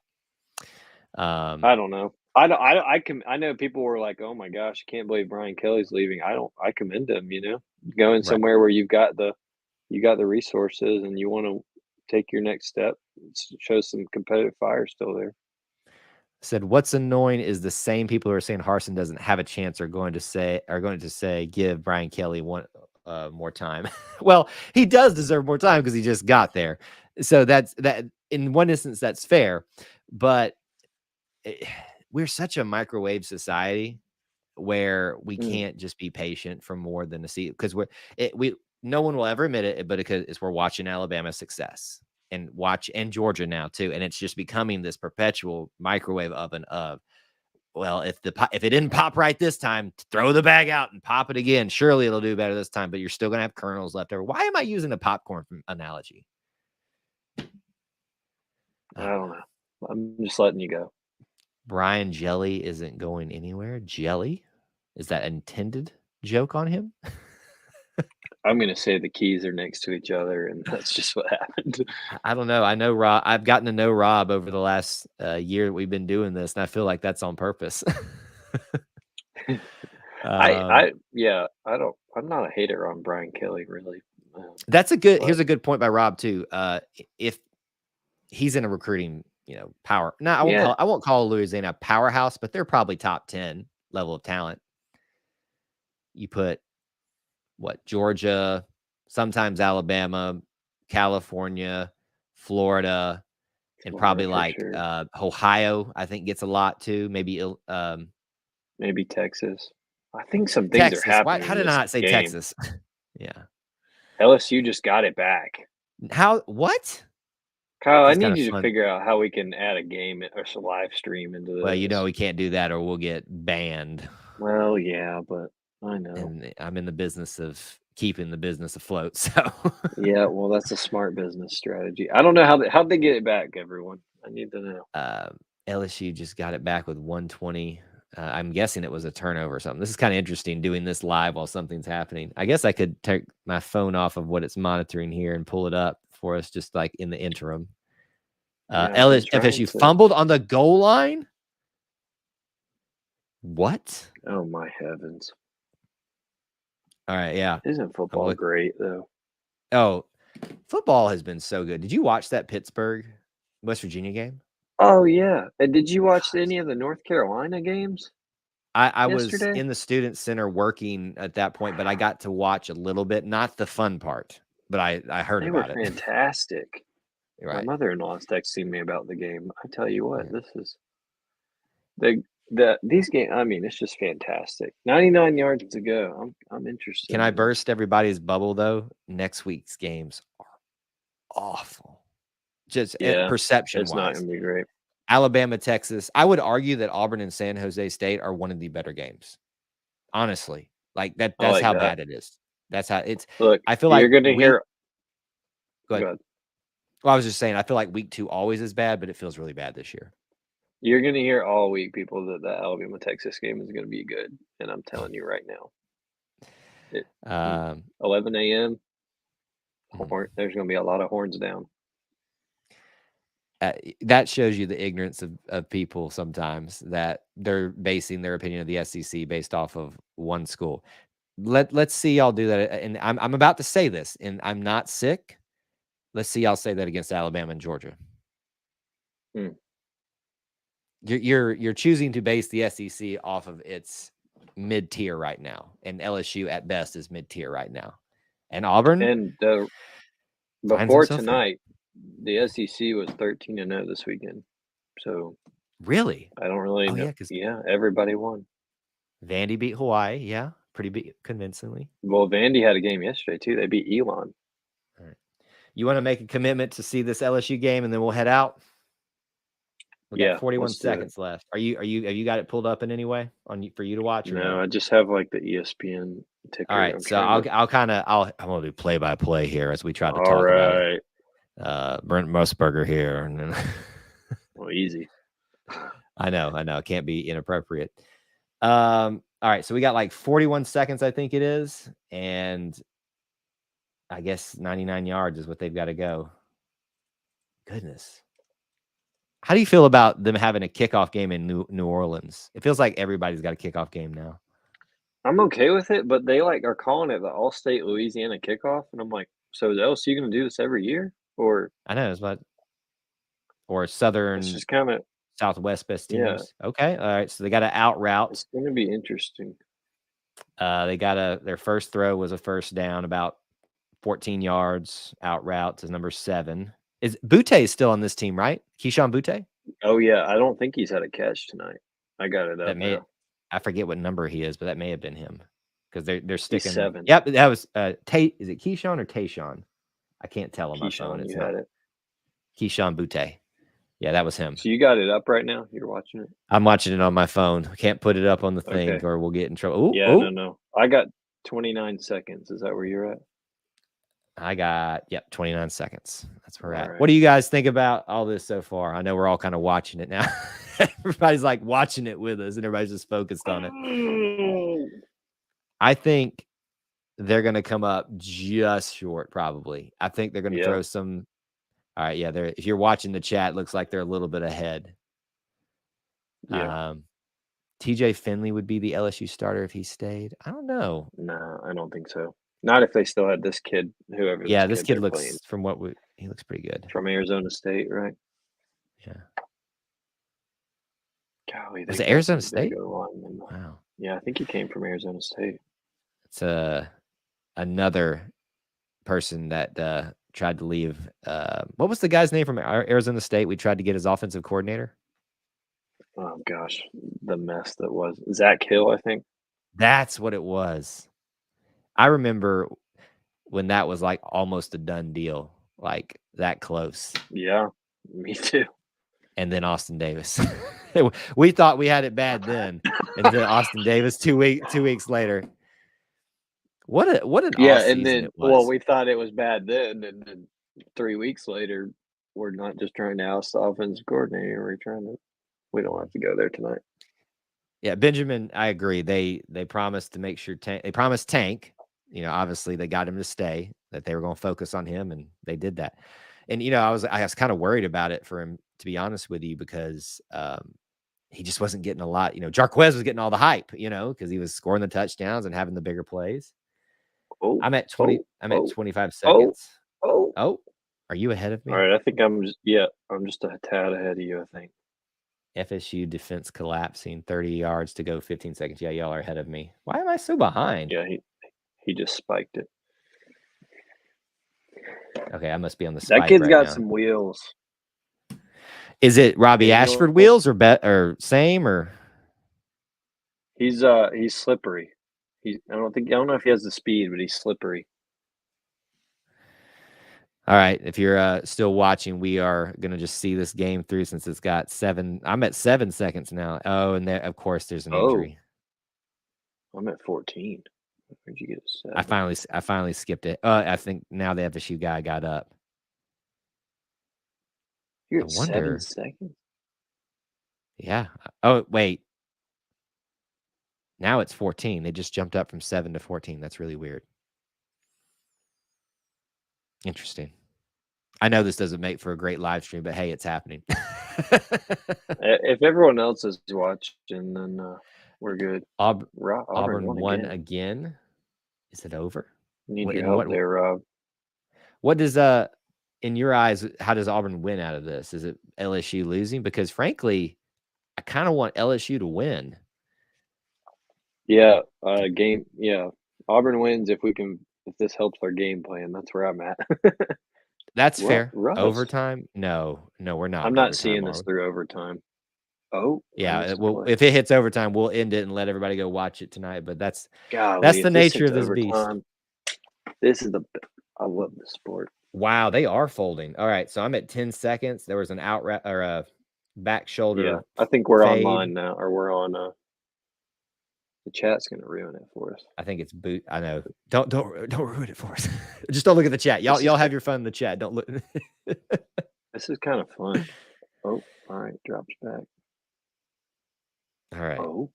I don't know. I know people were like, "Oh my gosh, I can't believe Brian Kelly's leaving." I commend him, going somewhere where you've got the resources and you want to take your next step. Show some competitive fire still there. Said, what's annoying is the same people who are saying Harsin doesn't have a chance are going to say give Brian Kelly one more time. Well, he does deserve more time because he just got there. So that in one instance that's fair, but we're such a microwave society where we can't just be patient for more than a season, because no one will ever admit it, but because we're watching Alabama's success and Georgia now too, and it's just becoming this perpetual microwave oven of, well, if it didn't pop right this time, throw the bag out and pop it again. Surely it'll do better this time, but you're still gonna have kernels left over. Why am I using a popcorn analogy? I don't know. I'm just letting you go. Brian Jelly isn't going anywhere. Jelly? Is that intended joke on him? I'm going to say the keys are next to each other, and that's just what happened. I don't know. I know Rob. I've gotten to know Rob over the last year that we've been doing this, and I feel like that's on purpose. I'm not a hater on Brian Kelly, really. Here's a good point by Rob too. If he's in a recruiting, power. Now, I won't call Louisiana a powerhouse, but they're probably top 10 level of talent. You put Georgia, sometimes Alabama, California, Florida, and probably Ohio, I think gets a lot too. Maybe Texas. I think some things are happening. How did I not say Texas? Yeah. LSU just got it back. What? Kyle, I need you to figure out how we can add a game or some live stream into this. Well, we can't do that or we'll get banned. Well, yeah, but I know. And I'm in the business of keeping the business afloat, so. Yeah, well, that's a smart business strategy. I don't know how'd they get it back, everyone. I need to know. LSU just got it back with 120. I'm guessing it was a turnover or something. This is kind of interesting doing this live while something's happening. I guess I could take my phone off of what it's monitoring here and pull it up for us just like in the interim. FSU fumbled on the goal line? What? Oh, my heavens. All right, yeah. Isn't football great, though? Oh, football has been so good. Did you watch that Pittsburgh, West Virginia game? Oh, yeah. And did you watch any of the North Carolina games? I was yesterday? in the student center working at that point, but I got to watch a little bit, not the fun part, but I heard They were about it. fantastic. My Right. mother-in-law is texting me about the game. I tell you what, Yeah. this is these game. I mean, it's just fantastic. 99 yards to go. I'm interested Can I in this. burst everybody's bubble though? Next week's games are awful. Just Yeah, perception it's not wise. gonna be great. Alabama, Texas. I would argue that Auburn and San Jose State are one of the better games. Honestly. Like I that's like how that. bad it is. That's how it's Look, I feel you're like gonna hear. go ahead. Good. Well, I was just saying I feel like week 2 always is bad, but it feels really bad this year. You're gonna hear all week, people, that the Alabama Texas game is gonna be good, and I'm telling you right now. It, mm, Um 11 a.m. mhm. There's gonna be a lot of horns down. That shows you the ignorance of people sometimes that they're basing their opinion of the SEC based off of one school. Let's see y'all do that, and I'm about to say this, and I'm not sick. Let's see y'all say that against Alabama and Georgia. Mm. You're choosing to base the SEC off of its mid tier right now, and LSU at best is mid tier right now, and Auburn And finds before himself there. tonight, the SEC was 13-0 this weekend. So Really? I don't really Oh know. yeah, because Yeah, everybody won. Vandy beat Hawaii. Yeah, pretty convincingly. Well, Vandy had a game yesterday too. They beat Elon. All right. You want to make a commitment to see this LSU game, and then we'll head out. We got Yeah, 41 let's do it. seconds left. Have you got it pulled up in any way for you to watch or No, no? I just have like the ESPN All ticker. right, I'm so trying to. I'm gonna do play by play here as we try to All talk about it. right. Brent Musburger here, and then Well, easy. I know, can't be inappropriate. All right, so we got like 41 seconds, I think it is, and I guess 99 yards is what they've got to go. Goodness. How do you feel about them having a kickoff game in New Orleans? It feels like everybody's got a kickoff game now. I'm okay with it, but they like are calling it the All-State Louisiana Kickoff, and I'm like, so is LSU going to do this every year, or I know it's what or it's Southern just kind of Southwest best yeah, teams. Okay, all right. So they got an out route. it's going to be interesting. They got their first throw was a first down, about 14 yards out route to number 7. Is Butte still on this team, right? Keyshawn Butte? Oh yeah, I don't think he's had a catch tonight. I got it That up may now. I forget what number he is, but that may have been him because they're He's sticking. 7. Yep, that was Tate. Is it Keyshawn or Tayshawn? I can't tell on my phone. Keyshawn, It's you not had it. Keyshawn Butte. Yeah, that was him. So you got it up right now? You're watching it? I'm watching it on my phone. Can't put it up on the thing Okay. or we'll get in trouble. Yeah, Oh, no. I got 29 seconds. Is that where you're at? I got 29 seconds. That's where we're All at. right. What do you guys think about all this so far? I know we're all kind of watching it now. Everybody's like watching it with us, and everybody's just focused on it. I think they're going to come up just short, probably. I think they're going to Yeah. throw some. All right, yeah. If you're watching the chat, looks like they're a little bit ahead. Yeah. TJ Finley would be the LSU starter if he stayed. I don't know. No, I don't think so. Not if they still had this kid, whoever this Yeah, this kid kid they're playing looks from he looks pretty good. from Arizona State, right? Yeah. Golly, Was they it got Arizona some big State? linemen. Wow. Yeah, I think he came from Arizona State. It's another person that tried to leave. What was the guy's name from Arizona State? We tried to get his offensive coordinator. Oh gosh, the mess that was Zach Hill, I think. That's what it was. I remember when that was like almost a done deal, like that close. Yeah, me too. And then Austin Davis. We thought we had it bad then, and then Austin Davis 2 weeks later. What an Yeah, off and season then it was. we thought it was bad then, and then 3 weeks later, we're not just trying to oust the offensive coordinator. We don't have to go there tonight. Yeah, Benjamin, I agree. They promised to make sure they promised Tank. Obviously they got him to stay. That they were going to focus on him, and they did that. And I was kind of worried about it for him, to be honest with you, because he just wasn't getting a lot. Jarquez was getting all the hype, because he was scoring the touchdowns and having the bigger plays. Oh, I'm at 20. I'm at 25 oh, seconds. oh. Oh, are you ahead of me? All right, I think I'm just a tad ahead of you, I think. FSU defense collapsing, 30 yards to go, 15 seconds. Yeah, y'all are ahead of me. Why am I so behind? Yeah, he just spiked it. Okay, I must be on the spike That kid's right got now. some wheels. Is it Robbie Daniel, Ashford wheels or same or? He's slippery. I don't know if he has the speed, but he's slippery. All right, if you're still watching, we are going to just see this game through since it's got 7. I'm at 7 seconds now. Oh, and there, of course, there's an injury. I'm at 14. Where'd you get a 7? I finally skipped it. I think now the FSU guy got up. You're at 7 seconds? Yeah. Oh, wait. Now it's 14. They just jumped up from 7 to 14. That's really weird. Interesting. I know this doesn't make for a great live stream, but hey, it's happening. If everyone else is watching, then we're good. Auburn won again. Is it over? Need your help there, Rob. What does in your eyes, how does Auburn win out of this? Is it LSU losing? Because frankly, I kind of want LSU to win. Yeah, game. Yeah, Auburn wins if this helps our game plan. That's where I'm at. That's fair. Overtime? No, we're not. I'm not seeing this through overtime. Oh, yeah. Well, if it hits overtime, we'll end it and let everybody go watch it tonight. But that's the nature of this beast. This is I love the sport. Wow, they are folding. All right, so I'm at 10 seconds. There was an out or a back shoulder. Yeah, I think we're online now, or we're on. The chat's gonna ruin it for us. I think it's boot. I know. Don't ruin it for us. Just don't look at the chat. Y'all have your fun in the chat. Don't look. This is kind of fun. Oh, all right. Drops back. All right. Oh.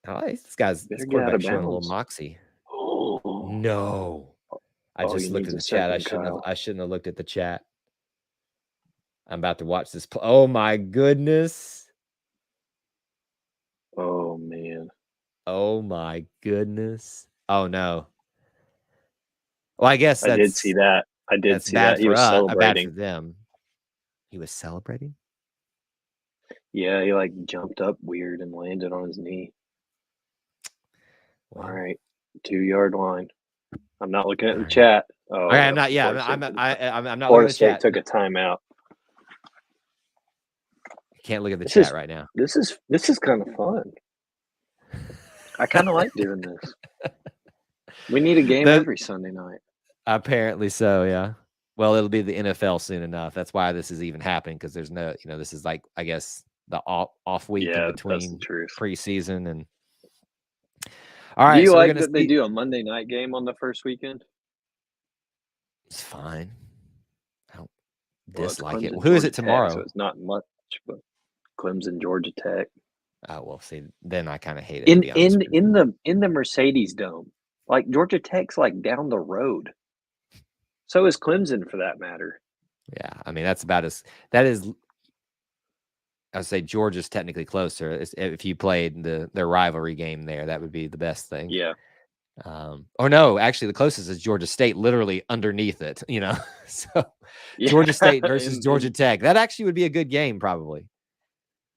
This quarterback showing a little moxie. Oh no! I just looked at the chat. I shouldn't have looked at the chat. I'm about to watch this. Oh my goodness! Oh man! Oh my goodness! Oh no! Well, I guess I did see that. That's bad for us. Bad for them. He was celebrating. Yeah, he like jumped up weird and landed on his knee. Well, all right, 2-yard line. I'm not looking at the chat. Oh, okay, I'm not. Yeah, I'm not Florida looking at the chat. State took a timeout. Can't look at the chat right now. This is kind of fun. I kind of like doing this. We need a game every Sunday night. Apparently so, yeah. Well, it'll be the NFL soon enough. That's why this is even happening, because there's no, this is like, I guess, the off week in between preseason and. All right. Do you like that they do a Monday night game on the first weekend? It's fine. I don't dislike it. Who is it tomorrow? So it's not much, but Clemson, Georgia Tech. Oh well, see, then I kind of hate it. In the Mercedes Dome, like Georgia Tech's like down the road. So is Clemson, for that matter. Yeah, I mean that is. I would say Georgia's technically closer. If you played their rivalry game there, that would be the best thing. Yeah. Or no, actually, the closest is Georgia State, literally underneath it. So Georgia State versus Georgia Tech. That actually would be a good game, probably.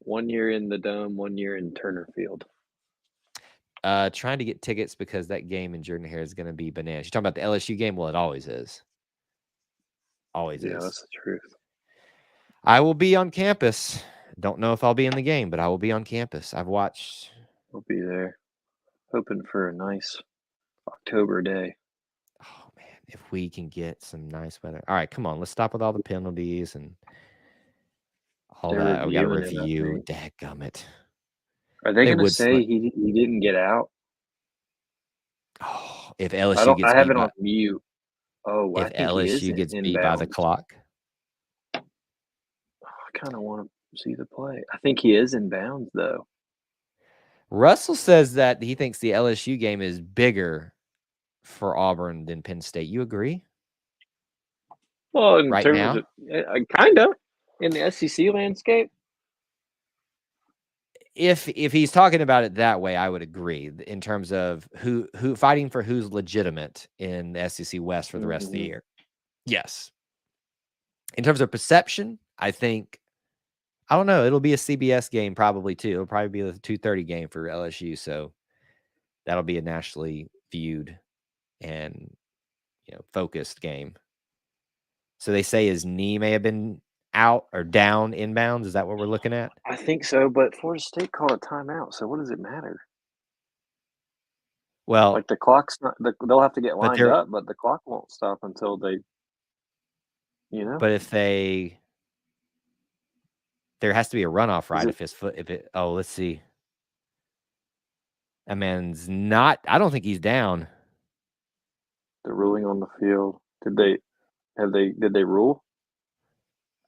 1 year in the Dome, 1 year in Turner Field. Trying to get tickets because that game in Jordan-Hare is going to be bananas. You're talking about the LSU game? Well, it always is. Always is. Yeah, that's the truth. I will be on campus. Don't know if I'll be in the game, but I will be on campus. I've watched. We'll be there. Hoping for a nice October day. Oh, man. If we can get some nice weather. All right, come on. Let's stop with all the penalties and all that. We got to review. Dadgummit. Are they going to say he didn't get out? Oh, if LSU gets I have it on mute. Oh, if LSU gets beat by the clock. I kind of want to see the play. I think he is in bounds, though. Russell says that he thinks the LSU game is bigger for Auburn than Penn State. You agree? Well, in terms of kind of in the SEC landscape. If he's talking about it that way, I would agree in terms of who fighting for who's legitimate in the SEC West for the rest of the year. Yes. In terms of perception, I think I don't know. It'll be a CBS game probably too. It'll probably be the 2:30 game for LSU. So that'll be a nationally viewed and focused game. So they say his knee may have been out or down inbounds. Is that what we're looking at? I think so, but Florida State called a timeout, so what does it matter? Well, Like, the clock's not they'll have to get but lined up, but the clock won't stop until they but if there has to be a runoff, right? Is If let's see. That man's not, I don't think he's down. the ruling on the field, did they rule?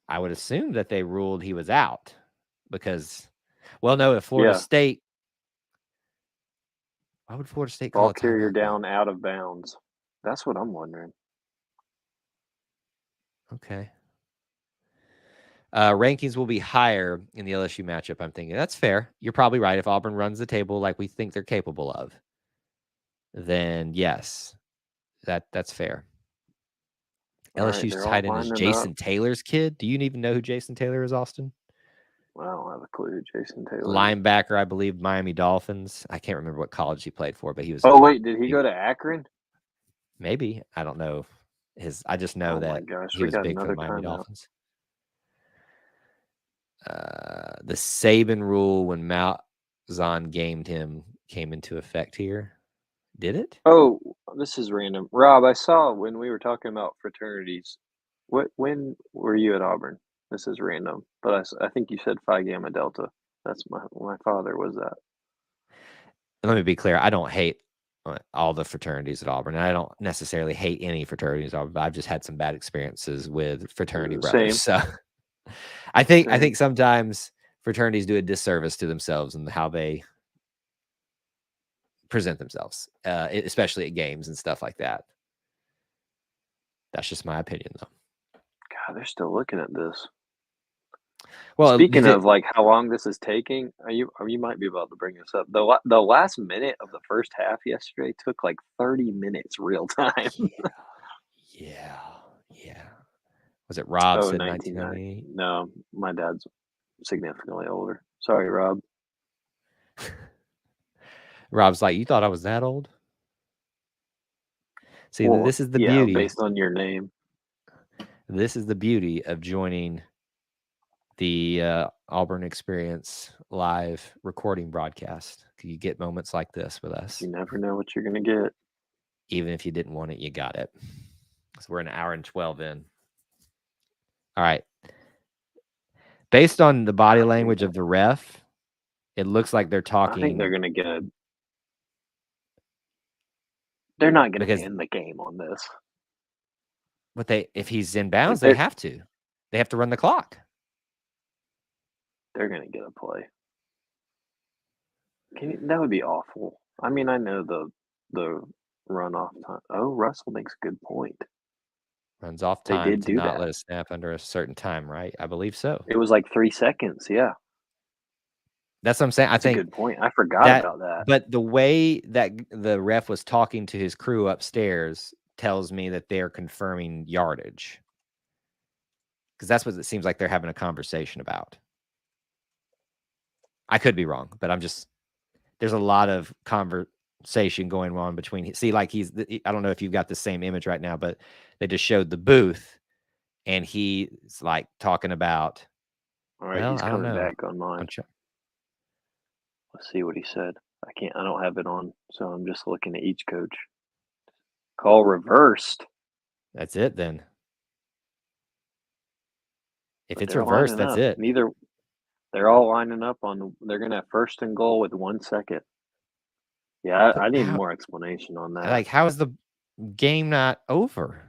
I would assume that they ruled he was out because, well, no, if Florida State, why would Florida State call Ball a timeout? carrier down out of bounds. That's what I'm wondering. Okay. Rankings will be higher in the LSU matchup, I'm thinking. That's fair. You're probably right. If Auburn runs the table like we think they're capable of, then yes, that's fair. LSU's tight end is Jason Taylor's kid. Do you even know who Jason Taylor is, Austin? Well, I don't have a clue who Jason Taylor linebacker, I believe, Miami Dolphins. I can't remember what college he played for, but he was. Oh, wait, did he go to Akron? Maybe. I don't know. I just know that he was big for the Miami Dolphins. The Saban rule when Malzahn gamed him came into effect here. Did it? Oh, this is random. Rob, I saw when we were talking about fraternities. When were you at Auburn? This is random, but I think you said Phi Gamma Delta. That's my father was that. Let me be clear. I don't hate all the fraternities at Auburn. I don't necessarily hate any fraternities at Auburn, but I've just had some bad experiences with fraternity brothers. So I think sometimes fraternities do a disservice to themselves and how they present themselves, especially at games and stuff like that. That's just my opinion, though. God, they're still looking at this. Well, speaking of like how long this is taking, you might be about to bring this up. The last minute of the first half yesterday took like 30 minutes real time. Yeah. Was it Rob said 1998? No, my dad's significantly older. Sorry, Rob. Rob's like, you thought I was that old? See, well, this is the beauty. Based on your name. This is the beauty of joining the Auburn Experience live recording broadcast. You get moments like this with us. You never know what you're going to get. Even if you didn't want it, you got it. So we're an hour and 12 in. All right. Based on the body language of the ref, it looks like they're talking. I think they're going to get They're not going to end the game on this. But if he's in bounds, they have to. They have to run the clock. They're going to get a play. That would be awful. I mean, I know the runoff time. Oh, Russell makes a good point. Runs off time to not let a snap under a certain time, right? I believe so. It was like 3 seconds, yeah. That's what I'm saying. That's a good point. I forgot about that. But the way that the ref was talking to his crew upstairs tells me that they're confirming yardage. Because that's what it seems like they're having a conversation about. I could be wrong, but there's a lot of conversation going on between. See, like I don't know if you've got the same image right now, but they just showed the booth and he's like talking about. All right, he's coming back on mine. Let's see what he said. I don't have it on, so I'm just looking at each coach. Call reversed. That's it then. If it's reversed, that's it. They're all lining up they're going to have first and goal with 1 second. Yeah, I need more explanation on that. Like, how is the game not over?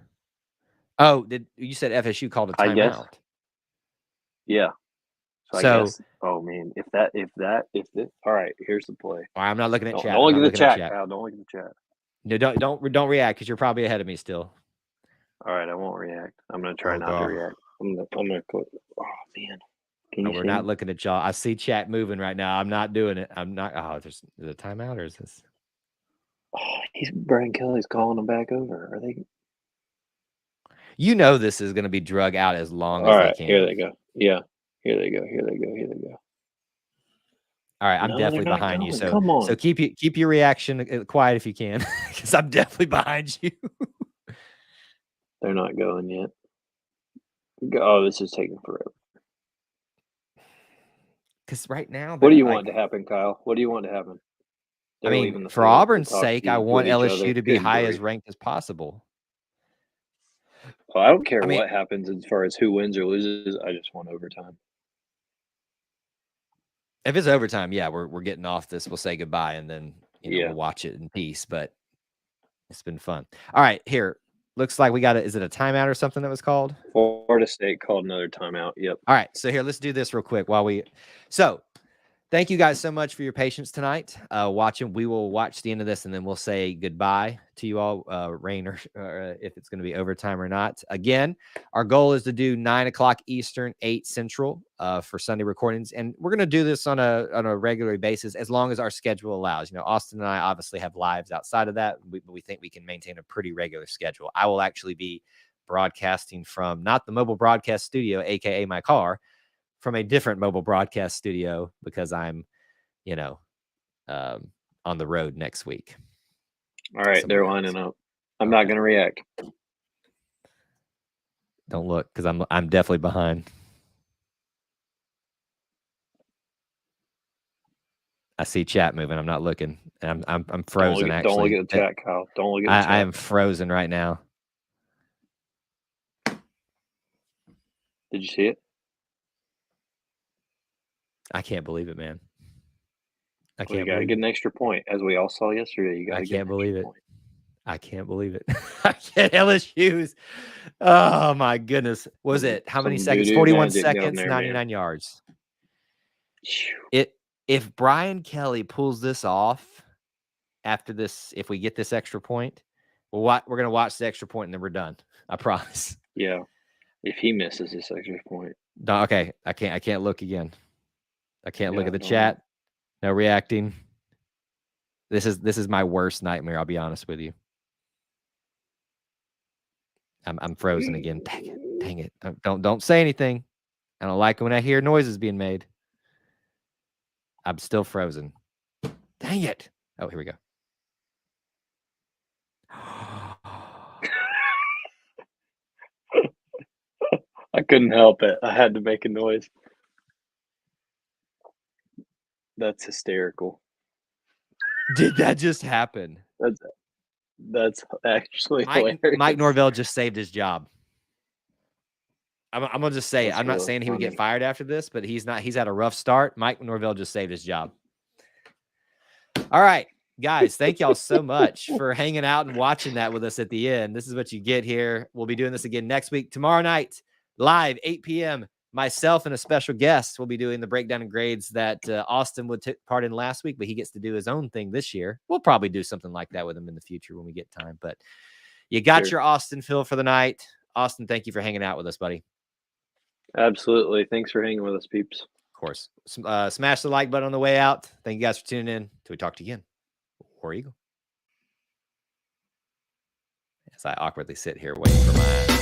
Oh, you said FSU called a timeout? I guess. Yeah. So I guess. Oh man, if this. All right, here's the play. I'm not looking at chat. Don't look at the chat, Kyle. Don't look at the chat. No, don't react because you're probably ahead of me still. All right, I won't react. I'm gonna try not to react. I'm gonna click. Oh man. We're not looking at y'all. I see chat moving right now. I'm not doing it. I'm not. Oh, is it a timeout or is this? Oh, Brian Kelly's calling them back over. Are they? You know this is going to be drug out as long as they can. Here they go. Yeah, Here they go. Here they go. Here they go. All right, I'm No, definitely they're not behind you. going. So Come on. so keep your reaction quiet if you can, because I'm definitely behind you. They're not going yet. Oh, this is taking forever. Because right now, What they're do you like, want to happen, Kyle? What do you want to happen? I They're mean, leaving the for field to Auburn's talk sake, I with want each LSU other. to be Good high as grief. ranked as possible. Well, I don't care I mean- what happens as far as who wins or loses. I just want overtime. If it's overtime, yeah, we're getting off this. We'll say goodbye, and then Yeah. we'll watch it in peace. But it's been fun. All right, here. Looks like we got is it a timeout or something that was called? Florida State called another timeout. Yep. All right, so here, let's do this real quick so thank you guys so much for your patience tonight. Watching, we will watch the end of this and then we'll say goodbye to you all, rain or if it's going to be overtime or not. Again, our goal is to do 9 o'clock Eastern, 8 Central for Sunday recordings. And we're going to do this on a regular basis as long as our schedule allows. Austin and I obviously have lives outside of that. We think we can maintain a pretty regular schedule. I will actually be broadcasting from not the mobile broadcast studio, aka my car, from a different mobile broadcast studio because I'm, on the road next week. All right, they're lining up. I'm not going to react. Don't look, because I'm definitely behind. I see chat moving. I'm not looking. And I'm frozen. Don't look at the chat, Kyle. Don't look at the chat. I am frozen right now. Did you see it? I can't believe it, man. You got to get an extra point, as we all saw yesterday. You got to get an extra point. I can't believe it. I can't. LSU's. Oh my goodness. Was it how many seconds? 41 seconds, 99 yards. If Brian Kelly pulls this off after this, if we get this extra point, we're gonna watch the extra point and then we're done. I promise. Yeah. If he misses this extra point. No, okay. I can't look again. I can't look at the chat. No reacting. This is my worst nightmare, I'll be honest with you. I'm frozen again. Dang it. Don't say anything. I don't like when I hear noises being made. I'm still frozen. Dang it. Oh, here we go. I couldn't help it. I had to make a noise. That's hysterical. Did that just happen? That's actually hilarious. Mike Norvell just saved his job. I'm gonna just say it. I'm not saying he would get fired after this, but he's not. He's had a rough start. Mike Norvell just saved his job. All right, guys, thank y'all so much for hanging out and watching that with us at the end. This is what you get here. We'll be doing this again next week. Tomorrow night, live, 8 p.m., myself and a special guest will be doing the breakdown and grades that Austin would take part in last week, but he gets to do his own thing this year. We'll probably do something like that with him in the future when we get time. But you got your Austin fill for the night. Austin, thank you for hanging out with us, buddy. Absolutely. Thanks for hanging with us, peeps. Of course. Smash the like button on the way out. Thank you guys for tuning in. Till we talk to you again. War Eagle. As I awkwardly sit here waiting for my